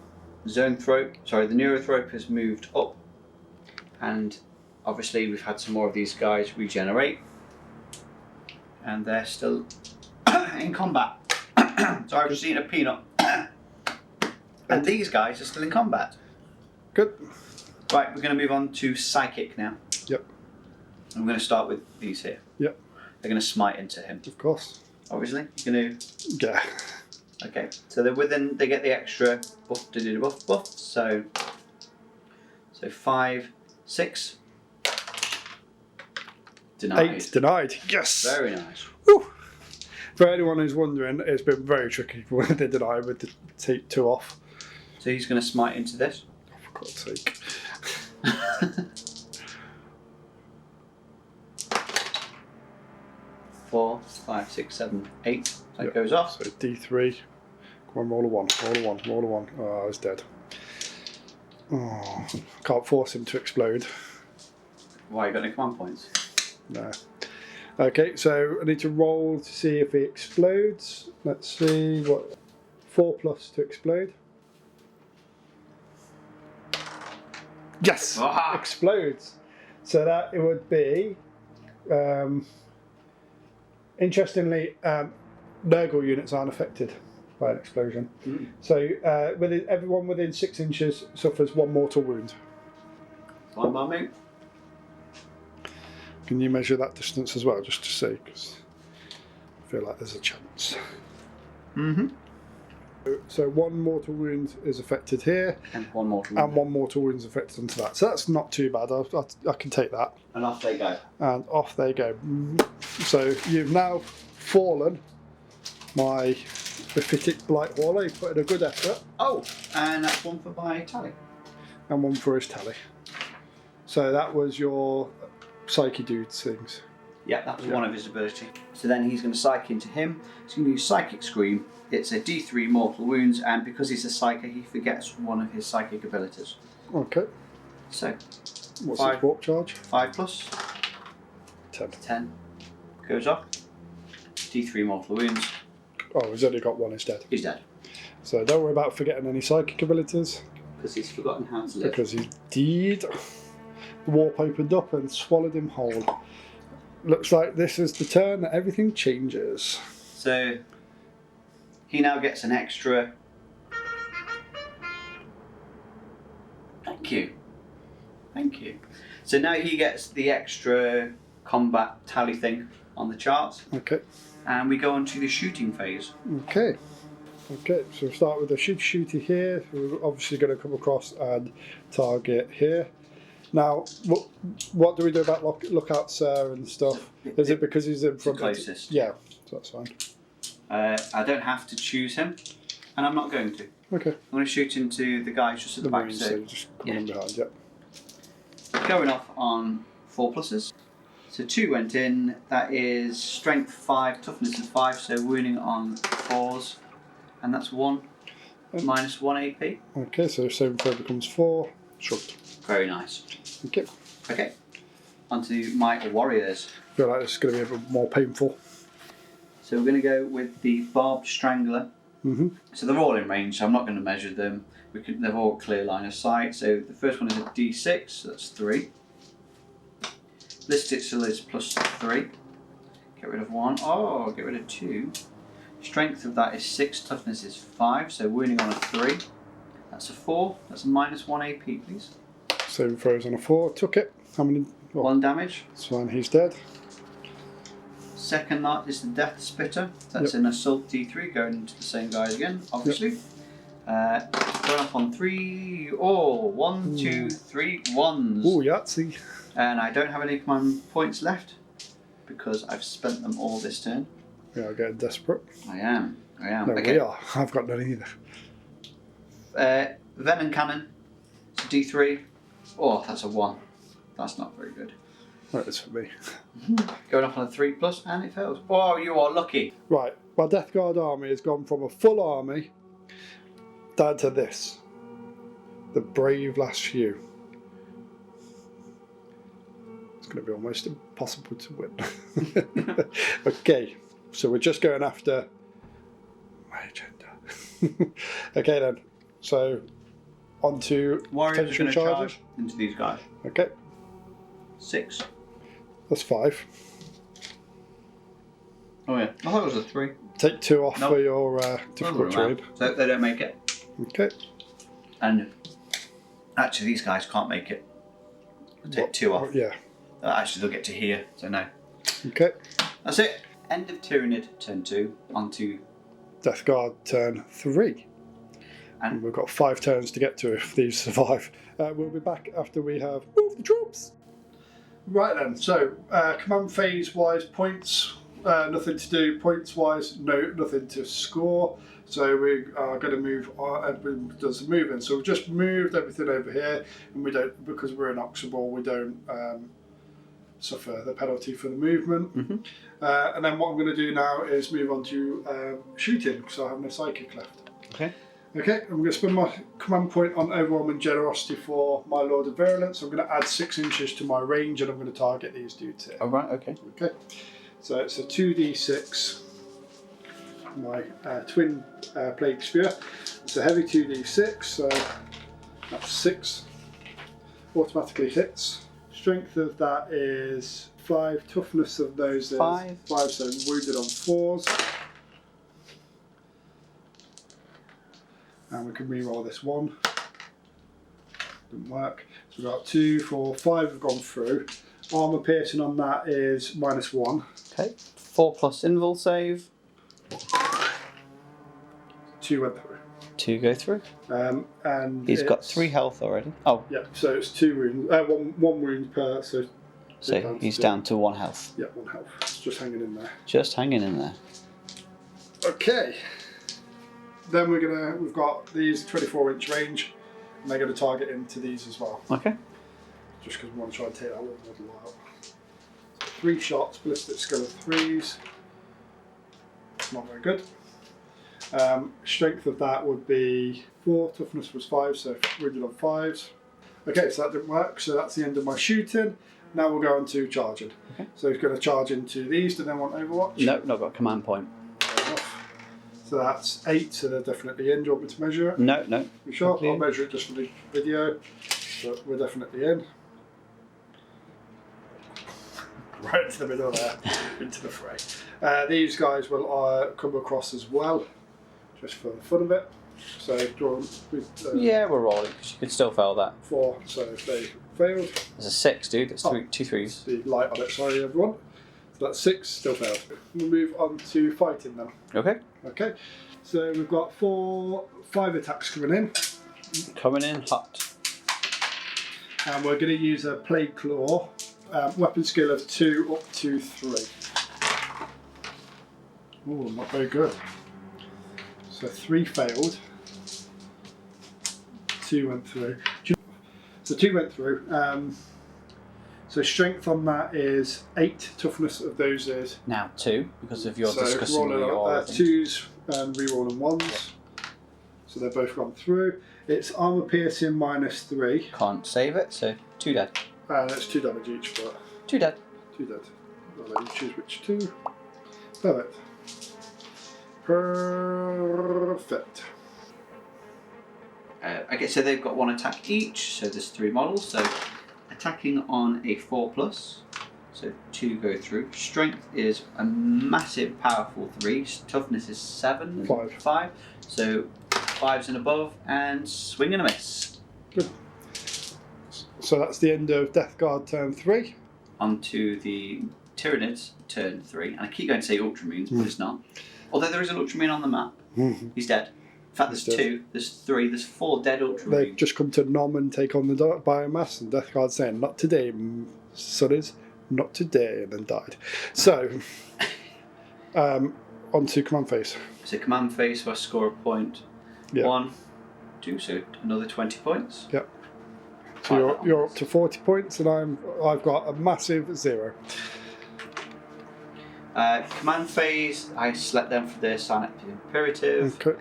neurothrope has moved up, and obviously we've had some more of these guys regenerate, and they're still in combat. So I've just eaten a peanut, and these guys are still in combat. Good. Right, we're going to move on to psychic now. Yep. I'm going to start with these here. Yep. They're going to smite into him. Of course. Obviously, you're going to. Yeah. Okay, so they're within. They get the extra buff. So 5, 6. Denied. 8 denied. Yes. Very nice. Woo. For anyone who's wondering, it's been very tricky when they deny with the take 2 off. So he's going to smite into this. For God's sake. 4, 5, 6, 7, 8. That Yep. goes off. So D3. Come on, roll a 1. Roll a 1. Roll a 1. Oh, I was dead. Oh, can't force him to explode. Why, you got any command points? No. Okay, so I need to roll to see if he explodes. Let's see what 4+ to explode. Yes, Ah! explodes. So that it would be. Interestingly, Nurgle units aren't affected by an explosion. Mm. So everyone within 6 inches suffers 1 mortal wound. Fine by me. Can you measure that distance as well, just to see? Because I feel like there's a chance. Mm-hmm. So 1 mortal wound is affected here, And 1 mortal. and 1 mortal wound is affected onto that. So that's not too bad. I can take that. And off they go. And off they go. So you've now fallen my Bephitic Blight Warlock. He put in a good effort, Oh, and that's 1 for my tally. and 1 for his tally. So that was your Psyche dudes things. Yeah, that was 1 of his ability. So then he's going to psych into him. He's going to use Psychic Scream. It's a D3 mortal wounds, and because he's a psyker, he forgets 1 of his psychic abilities. Okay. So What's 5. his warp charge? 5 plus 10. 10 goes off. D3 mortal wounds. Oh, he's only got 1 instead. He's dead So don't worry about forgetting any psychic abilities, because he's forgotten how to live. because he's dead. The warp opened up and swallowed him whole. Looks like this is the turn that everything changes. So he now gets an extra. Thank you. Thank you. So now he gets the extra combat tally thing on the charts, Okay. and we go on to the shooting phase. Okay. Okay, so we'll start with the shooty here. We're obviously going to come across and target here. Now, what do we do about lookout sir and stuff? Is it because he's in front? The closest. Yeah, so that's fine. I don't have to choose him, and I'm not going to. Okay. I'm going to shoot into the guys just at the, back. Marines, So so just coming in behind, yeah. going off on 4 pluses. So 2 went in. That is strength 5, toughness of 5. So wounding on 4s, and that's 1 minus 1 AP. Okay, so 7 4 becomes 4. Shrugged. Very nice. Okay. Okay. Onto my warriors. I feel like this is going to be a bit more painful. So we're going to go with the barbed strangler. So they're all in range, so I'm not going to measure them. They've all clear line of sight. So the first one is a D6, so that's 3. Ballistic skill is +3. Get rid of 1. Oh, get rid of 2. Strength of that is 6. Toughness is 5. So wounding on a 3. That's a 4. That's a -1 AP, please. Saving throws on a 4. Took it. How many? Oh, 1 damage. that's fine. He's dead. Second lot is the Death Spitter. That's an Assault D3 going into the same guys again, obviously. Going off on 3. Oh, 1, 2, 3 1s. Oh, Yahtzee. And I don't have any command points left because I've spent them all this turn. We are getting desperate. I am. No, Okay. we are. I've got none either. Venom Cannon. It's a D3. Oh, that's a 1. That's not very good. That is for me. Going off on a 3+, and it fails. Oh, you are lucky. Right, my Death Guard army has gone from a full army down to this. The brave last few. It's going to be almost impossible to win. Okay, so we're just going after my agenda. Okay then, so on to Warriors are potential going to charges. charge into these guys. Okay, 6. that's 5. Oh yeah, I thought it was a 3. Take 2 off Nope. for your difficult terrain. So they don't make it. Okay. And actually, these guys can't make it. I'll take 2 off. Yeah. Actually, they'll get to here, so no. Okay. That's it. End of Tyranid, turn 2, onto. Death Guard turn 3. And We've got 5 turns to get to if these survive. We'll be back after we have moved the troops. Right then, so command phase wise points, nothing to do. Points wise, nothing to score. So we are going to move. Everyone does the moving. So we've just moved everything over here, and we don't, because we're in Oxobor, we don't suffer the penalty for the movement. And then what I'm going to do now is move on to shooting, because I have no psychic left. Okay, I'm going to spend my command point on Overwhelming Generosity for my Lord of Virulence. I'm going to add 6 inches to my range, and I'm going to target these dudes here. oh right, okay. Okay, so it's a 2d6. My twin plague spear. It's a heavy 2d6, so that's 6. Automatically hits. Strength of that is 5. Toughness of those is 5. 5, so wounded on 4s. And we can re-roll this 1. Didn't work. So we've got 2, 4, 5 have gone through. Armour piercing on that is -1. Okay. 4+ invul save. 2 went through. 2 go through. And He's got it's- 3 health already. Oh, Yeah, so it's 2 wounds, one wound per, so so he's down to 1 health. yeah, 1 health. It's just hanging in there. Just hanging in there. Okay. Then we've got these 24-inch range, and they're gonna target into these as well. Okay. Just because we want to try and take that one model out. So 3 shots, ballistic skill of 3s. Not very good. Strength of that would be 4, toughness was 5, so wounded on 5s. Okay, so that didn't work, so that's the end of my shooting. Now we'll go on to charging. Okay. So he's going to charge into these, do they want Overwatch? No, not got a command point. Fair enough. So that's 8, so they're definitely in. Do you want me to measure it? No. You sure? Clear. I'll measure it just for the video, but we're definitely in. Right into the middle there, into the fray. These guys will come across as well, just for the fun of it. So draw with Yeah, we're rolling, because you could still fail that. 4, so if they failed, There's a 6, dude. That's Oh. 2 3s. the light on it, sorry everyone. So that's 6, still failed. We'll move on to fighting then. Okay. Okay, so we've got 5 attacks coming in, Coming in hot. and we're going to use a Plague Claw, weapon skill of 2 up to 3. Oh, not very good. So 3 failed, 2 went through. So 2 went through. So strength on that is 8, toughness of those is. Now 2, because of your So discussing rolling your... 2s and re-rolling 1s. So they've both gone through. It's armour piercing -3. Can't save it, so 2 dead. And it's 2 damage each, but 2 dead. 2 dead. I'll let you choose which 2. Perfect. Perfect. Okay, so they've got 1 attack each, so there's 3 models. So attacking on a 4+, so 2 go through. Strength is a massive, powerful 3. Toughness is 7. 5. So 5s and above, and swing and a miss. Good. So that's the end of Death Guard turn 3. Onto the Tyranids turn 3, and I keep going to say Ultramarines, but it's not. Although there is an Ultramarine on the map. He's dead. In fact, there's 2, there's 3, there's 4 dead Ultramarines. They've just come to Nom and take on the biomass, and Death Guard saying, "Not today, sonnies, not today," and then died. So, onto command phase. So command phase, so I score a point. Yeah. 1, 2, so another 20 points. Yep. So you're up to 40 points, and I've got a massive 0. Command phase, I select them for their sign up imperative. Okay.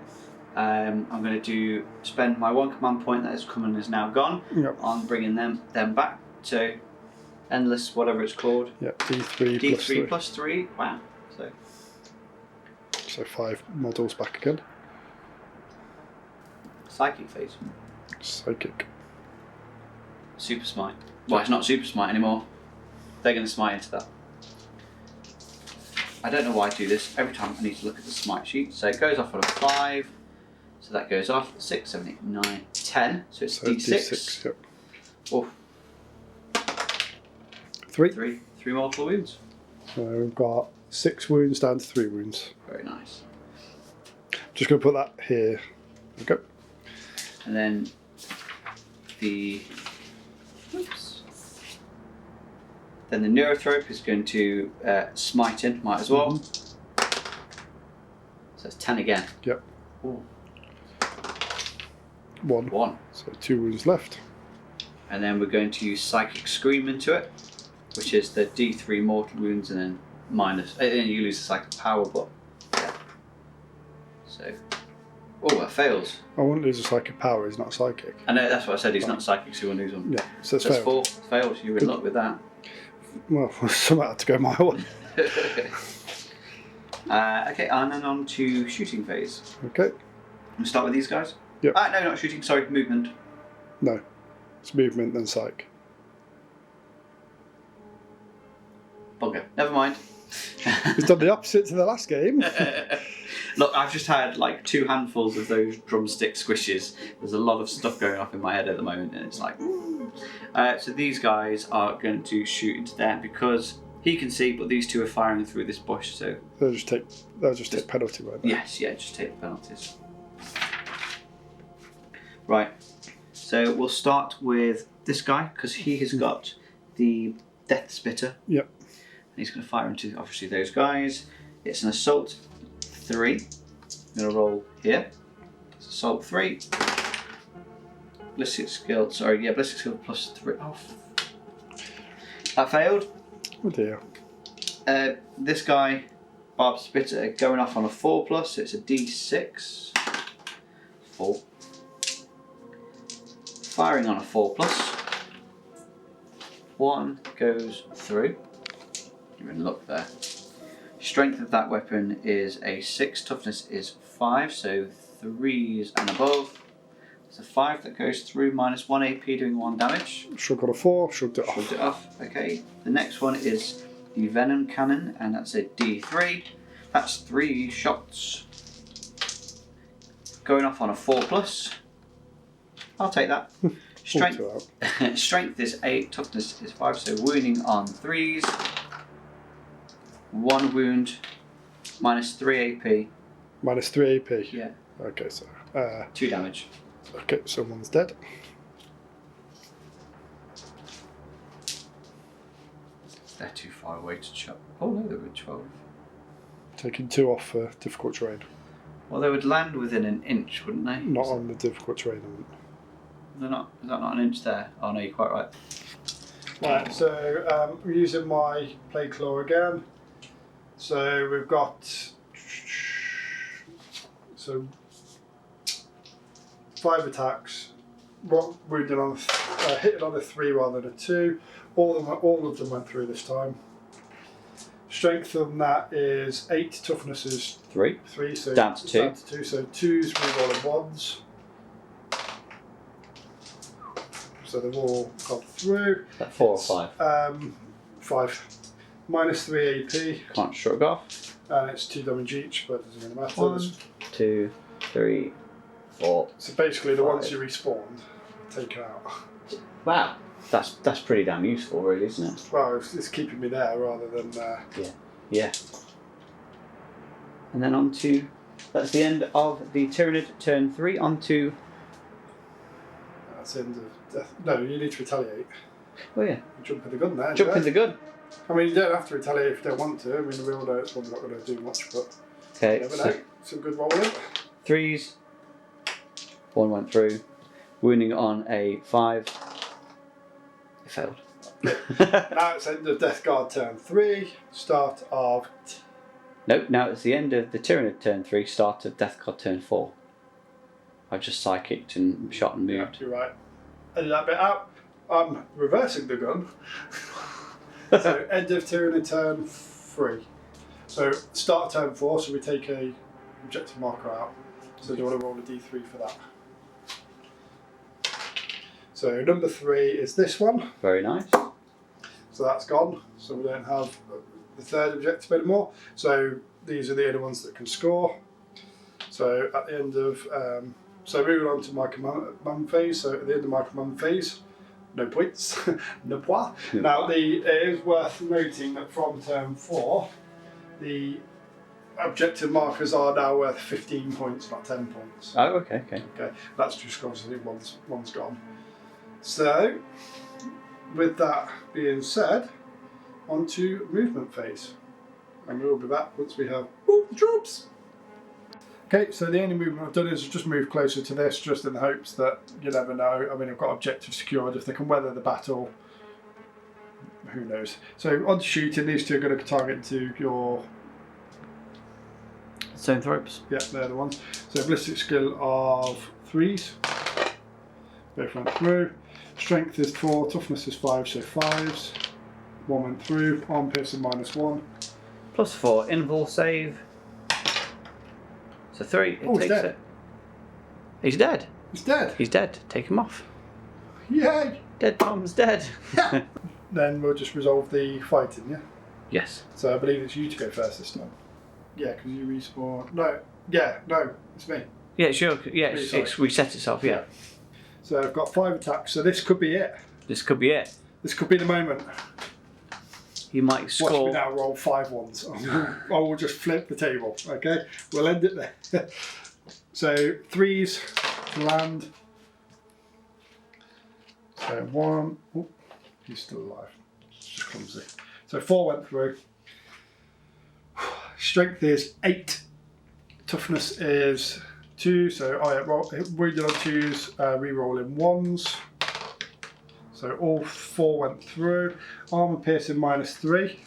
I'm going to spend my 1 command point that has come and is now gone Yep. on bringing them back to endless, whatever it's called. Yeah. D3 D3 plus 3. plus 3. Wow. So 5 models back again. Psychic phase. Psychic. Super smite. Well, it's not super smite anymore. They're going to smite into that. I don't know why I do this. Every time I need to look at the smite sheet. So it goes off on a 5. So that goes off 6, 7, 8, 9, 10. So it's D6. Yep. Oh, 3. 3 mortal wounds. So we've got 6 wounds down to 3 wounds. Very nice. Just going to put that here. Okay. And then the Neurothrope is going to smite in, might as well. So it's 10 again. Yep. Ooh. 1. 1. So 2 wounds left. And then we're going to use Psychic Scream into it, which is the D3 mortal wounds and then minus. And then you lose the psychic power, but yeah. So, oh, that fails. I wouldn't lose a psychic power, he's not psychic. I know, that's what I said, he's not psychic, so we'll lose one. Yeah, so it's That's failed. 4. Failed, you're in luck with that. Well, something had to go my way. Okay, and then on to shooting phase. Okay. We'll start with these guys. Yep. No, not shooting, sorry, movement. No. It's movement then psych. Bugger. Never mind. He's done the opposite to the last game. Look, I've just had like 2 handfuls of those drumstick squishes. There's a lot of stuff going off in my head at the moment, and it's like, so these guys are going to shoot into there because he can see, but these 2 are firing through this bush. So They'll just take penalty right there. yes, yeah, just take the penalties. Right. So we'll start with this guy because he has got the Death Spitter. Yep. And he's going to fire into obviously those guys. It's an assault 3. I'm going to roll here. It's assault 3. Ballistic skill, ballistic skill plus 3. Oh, that failed. Oh dear. This guy, Barb Spitter, going off on a 4+, so it's a D6. 4. Firing on a 4+. 1 goes through. You're in luck there. Strength of that weapon is a 6, toughness is 5, so 3s and above. It's a 5 that goes through, minus 1 AP, doing 1 damage. Shrugged on a 4, shrugged it off. Shrugged it off, okay. The next one is the Venom Cannon, and that's a D3. That's 3 shots. Going off on a 4+. I'll take that. Strength is 8, toughness is 5, so wounding on 3s. 1 wound, minus 3 AP. Minus 3 AP. Yeah. Okay, so 2 damage. okay, someone's dead. They're too far away to chop. Oh no, they were 12. Taking 2 off for difficult terrain. Well, they would land within an inch, wouldn't they? Not on the difficult terrain. They're not. Is that not an inch there? Oh no, you're quite right. Right, so we're using my Plague Claw again. So we've got 5 attacks. Wounded on hitting on a 3 rather than a 2. All of them went through this time. strength on that is 8, toughness is 3. 3, so Down to 2. Down to 2, so 2s re-rolling 1s. So they've all gone through. Is that 4 or 5? 5. Minus 3 AP. Can't shrug off. And it's 2 damage each, but it doesn't really matter. 1, 2, 3, 4. So basically, the ones 5. you respawned, taken out. Wow, that's pretty damn useful, really, isn't it? Well, it's keeping me there rather than. Yeah. And then on to, that's the end of the Tyranid turn 3. On to, That's the end of death. No, you need to retaliate. oh yeah, You jump in the gun there. jump in the gun. I mean, you don't have to retaliate if you don't want to. I mean, we all know it's probably not going to do much, but Okay, you never so know. Some good rolling. 3s. 1 went through. Wounding on a 5. It failed. Now it's end of Death Guard turn 3, start of. Nope, now it's the end of the Tyranid turn 3, start of Death God turn 4. I've just psychicked and shot and Yeah, moved. you're right. Edit that bit out. I'm reversing the gun. So end of Tyranid turn 3. So start of turn 4, so we take a objective marker out. So do you want to roll a d3 for that? So number 3 is this one. Very nice. So that's gone. So we don't have the third objective anymore. So these are the only ones that can score. So at the end of, so moving on to my command phase. So at the end of my command phase, no points, no points. Now it is worth noting that from turn 4, the objective markers are now worth 15 points, not 10 points. Oh, okay. Okay, that's just because I think one's gone. So, with that being said, on to movement phase. And we'll be back once we have the troops. Okay, so the only movement I've done is just move closer to this, just in the hopes that you never know. I mean, I've got objectives secured. If they can weather the battle, who knows. So, on to shooting. These two are going to target into your... Stone thropes. Yeah, they're the ones. So, ballistic skill of 3s. Both went through. Strength is 4, toughness is 5, so 5s. 1 went through. Arm piercing -1. +4, invul save. So 3, it Oh, he's takes dead. it. He's dead. He's dead. He's dead. Take him off. Yay! Dead Tom's dead. Then we'll just resolve the fighting, yeah? Yes. So I believe it's you to go first this time. Yeah, because you respawn. No, yeah, no, it's me. Yeah, sure. Yeah, Really it's reset itself, yeah. So I've got 5 attacks, so this could be it. This could be it. This could be the moment. You might Watch score. me now roll 5 ones. I will just flip the table, okay? We'll end it there. So 3s to land. So 1. Oh, he's still alive. It's just clumsy. So 4 went through. Strength is 8. Toughness is 2. So wounded on 2s, re-rolling 1s. So all 4 went through. Armor piercing -3.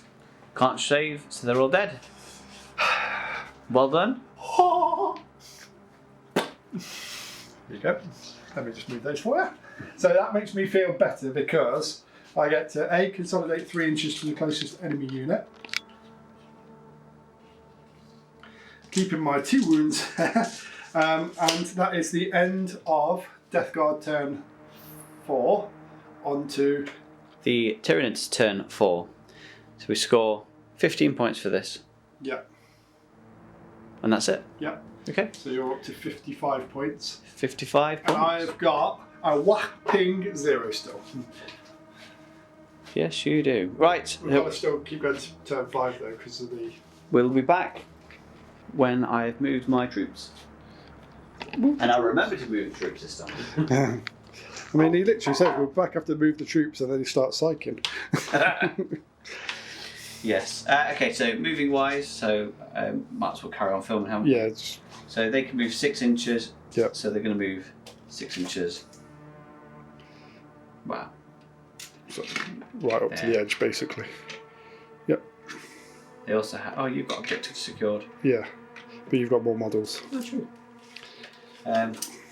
Can't save, so they're all dead. Well done. There you go. Let me just move those for you. So that makes me feel better because I get to A, consolidate 3 inches to the closest enemy unit. Keeping my 2 wounds. And that is the end of Death Guard turn 4. On to The Tyranids turn 4. So we score 15 points for this. yeah. And that's it. Yeah. Okay. So you're up to 55 points. 55 And points. I've got a whopping 0 still. Yes, you do. Right. We've got to still keep going to turn 5 though because of the... We'll be back when I've moved my troops. And I'll remember to move the troops this time. I mean, he literally said we're back after move the troops and then he starts psyching. Yes. Okay, so moving wise, so might as well carry on filming, haven't we? Yeah. It's, So they can move 6 inches. Yep. So they're going to move 6 inches. Wow. so right up to the edge, basically. Yep. They also have. Oh, you've got objectives secured. Yeah. But you've got more models. Oh, true.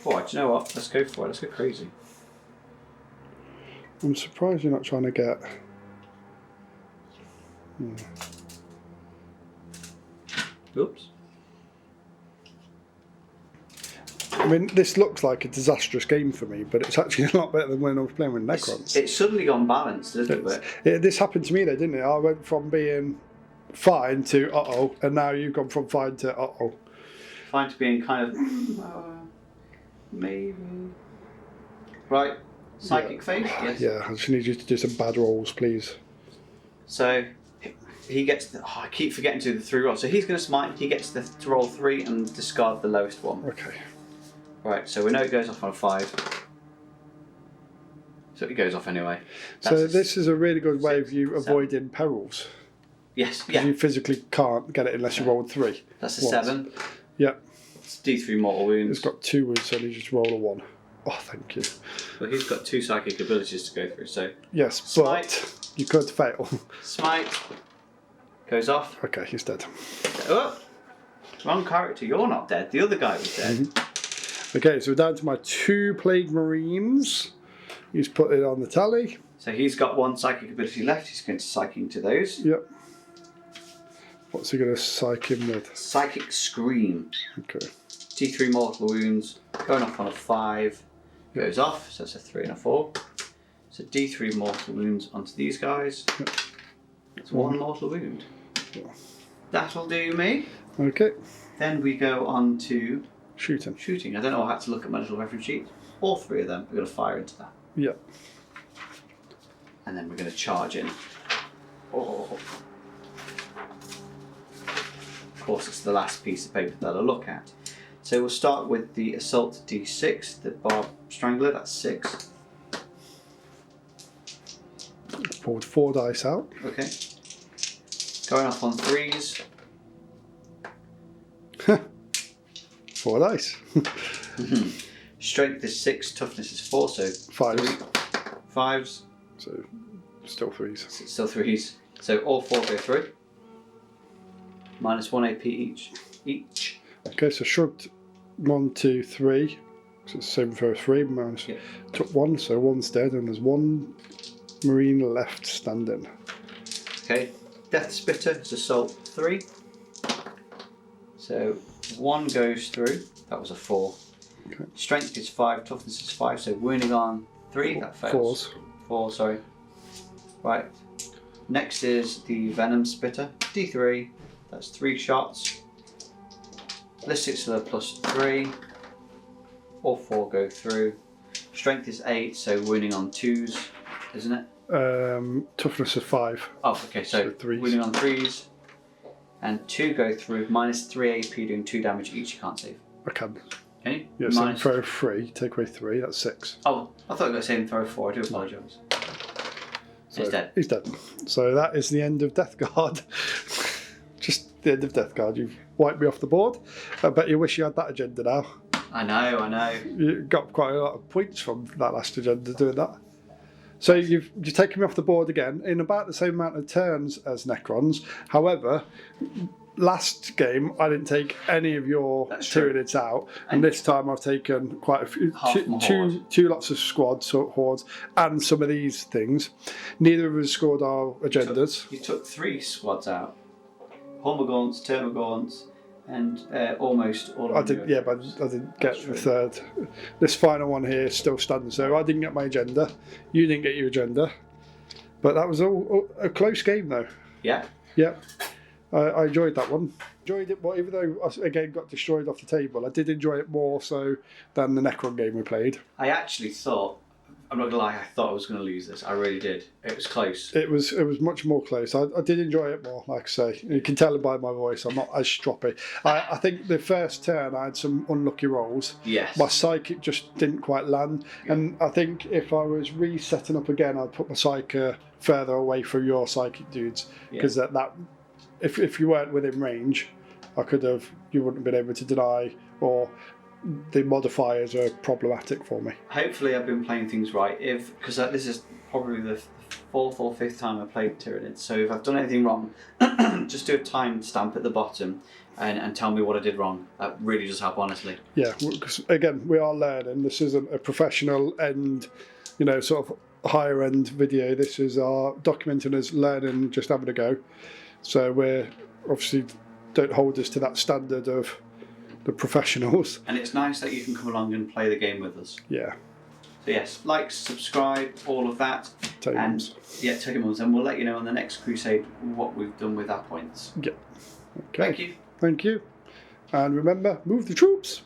Boy, do you know what? Let's go for it. Let's go crazy. I'm surprised you're not trying to get... Oops. I mean, this looks like a disastrous game for me, but it's actually a lot better than when I was playing with Necrons. It's suddenly gone balanced a little bit. This happened to me though, didn't it? I went from being fine to uh-oh, and now you've gone from fine to uh-oh. Fine to being kind of, maybe. Right, psychic phase, yes. Yeah, I just need you to do some bad rolls, please. So, he gets I keep forgetting to do the 3 rolls. So he's going to smite, he gets to roll 3 and discard the lowest one. Okay. Right, so we know it goes off on a 5. So it goes off anyway. So this is a really good way of you 7. avoiding perils. Yes, Because you physically can't get it unless you rolled 3. That's a 7. Yep. It's D3 mortal wounds. It's got 2 wounds, so you just roll a 1. Oh, thank you. Well, he's got 2 psychic abilities to go through, so... Yes, Smite. but you could fail. Smite. Goes off. Okay, he's dead. Oh! Wrong character, you're not dead. The other guy was dead. Okay, so we're down to my 2 Plague Marines. He's put it on the tally. So he's got 1 psychic ability left. He's going to psych into those. Yep. What's he going to psych him with? Psychic Scream. Okay. D3 mortal wounds. Going off on a 5. Goes off, so it's a 3 and a 4. So D3 mortal wounds onto these guys. Yep. It's 1 mortal wound. That'll do me. Okay. Then we go on to Shooting. shooting. I don't know, I had to look at my little reference sheet. All 3 of them are going to fire into that. Yep. And then we're going to charge in. Oh. Of course, it's the last piece of paper that I'll look at. So we'll start with the Assault D6, the Barb Strangler, that's 6. Pulled 4 dice out. Okay. Going off on 3s. 4 dice. Strength is 6, toughness is 4, so 5. 5s, So still 3s. still 3s. So all 4 go through. Minus 1 AP each. Okay, so shrugged 1, 2, 3. So it's the same for 3. Minus took 1, so 1's dead, and there's 1 Marine left standing. Okay. Death Spitter is Assault 3. So 1 goes through. That was a 4. Okay. Strength is 5, toughness is 5, so wounding on 3, that fails. 4, sorry. Right. Next is the Venom Spitter, D3, that's 3 shots. Ballistics are plus 3, all 4 go through. Strength is 8, so wounding on 2s, isn't it? Toughness is 5. Oh, okay, so 3s. wounding on 3s. And 2 go through, minus 3 AP doing 2 damage each, you can't save. I can. Can you? Yeah, so throw 3, take away 3, that's 6. Oh, I thought you were saying throw 4, I do apologise. So He's dead. He's dead. So that is the end of Death Guard. Just the end of Death Guard. You've wiped me off the board. I bet you wish you had that agenda now. I know. You got quite a lot of points from that last agenda doing that. So you've taken me off the board again in about the same amount of turns as Necrons. However, last game I didn't take any of your Tyranids out, and this time I've taken quite a few, two lots of squads, so hordes, and some of these things. Neither of us scored our agendas. You took 3 squads out. Hormagaunts, Termagaunts, and almost all of them. But I didn't get the third. This final one here is still standing, so I didn't get my agenda. You didn't get your agenda. But that was all a close game, though. Yeah. Yeah. I enjoyed that one. Enjoyed it, but even though I again got destroyed off the table, I did enjoy it more so than the Necron game we played. I actually thought, I'm not gonna lie, I thought I was gonna lose this. I really did. It was close. It was much more close. I did enjoy it more, like I say. You can tell it by my voice. I'm not as stroppy. I think the first turn I had some unlucky rolls. Yes. My psychic just didn't quite land, and I think if I was resetting up again, I'd put my psychic further away from your psychic dudes, because that if you weren't within range, you wouldn't have been able to deny, or the modifiers are problematic for me. Hopefully I've been playing things right, because this is probably the 4th or 5th time I've played Tyranids, so if I've done anything wrong, just do a time stamp at the bottom and tell me what I did wrong. That really does help, honestly. Yeah, because again, we are learning. This isn't a professional and, sort of higher end video. This is our documenting us learning, just having a go. So we're obviously don't hold us to that standard of the professionals. And it's nice that you can come along and play the game with us. Yeah. So yes, like, subscribe, all of that. Take And mums. yeah, take mums, and we'll let you know on the next Crusade what we've done with our points. Yeah. Okay. Thank you. Thank you. And remember, move the troops.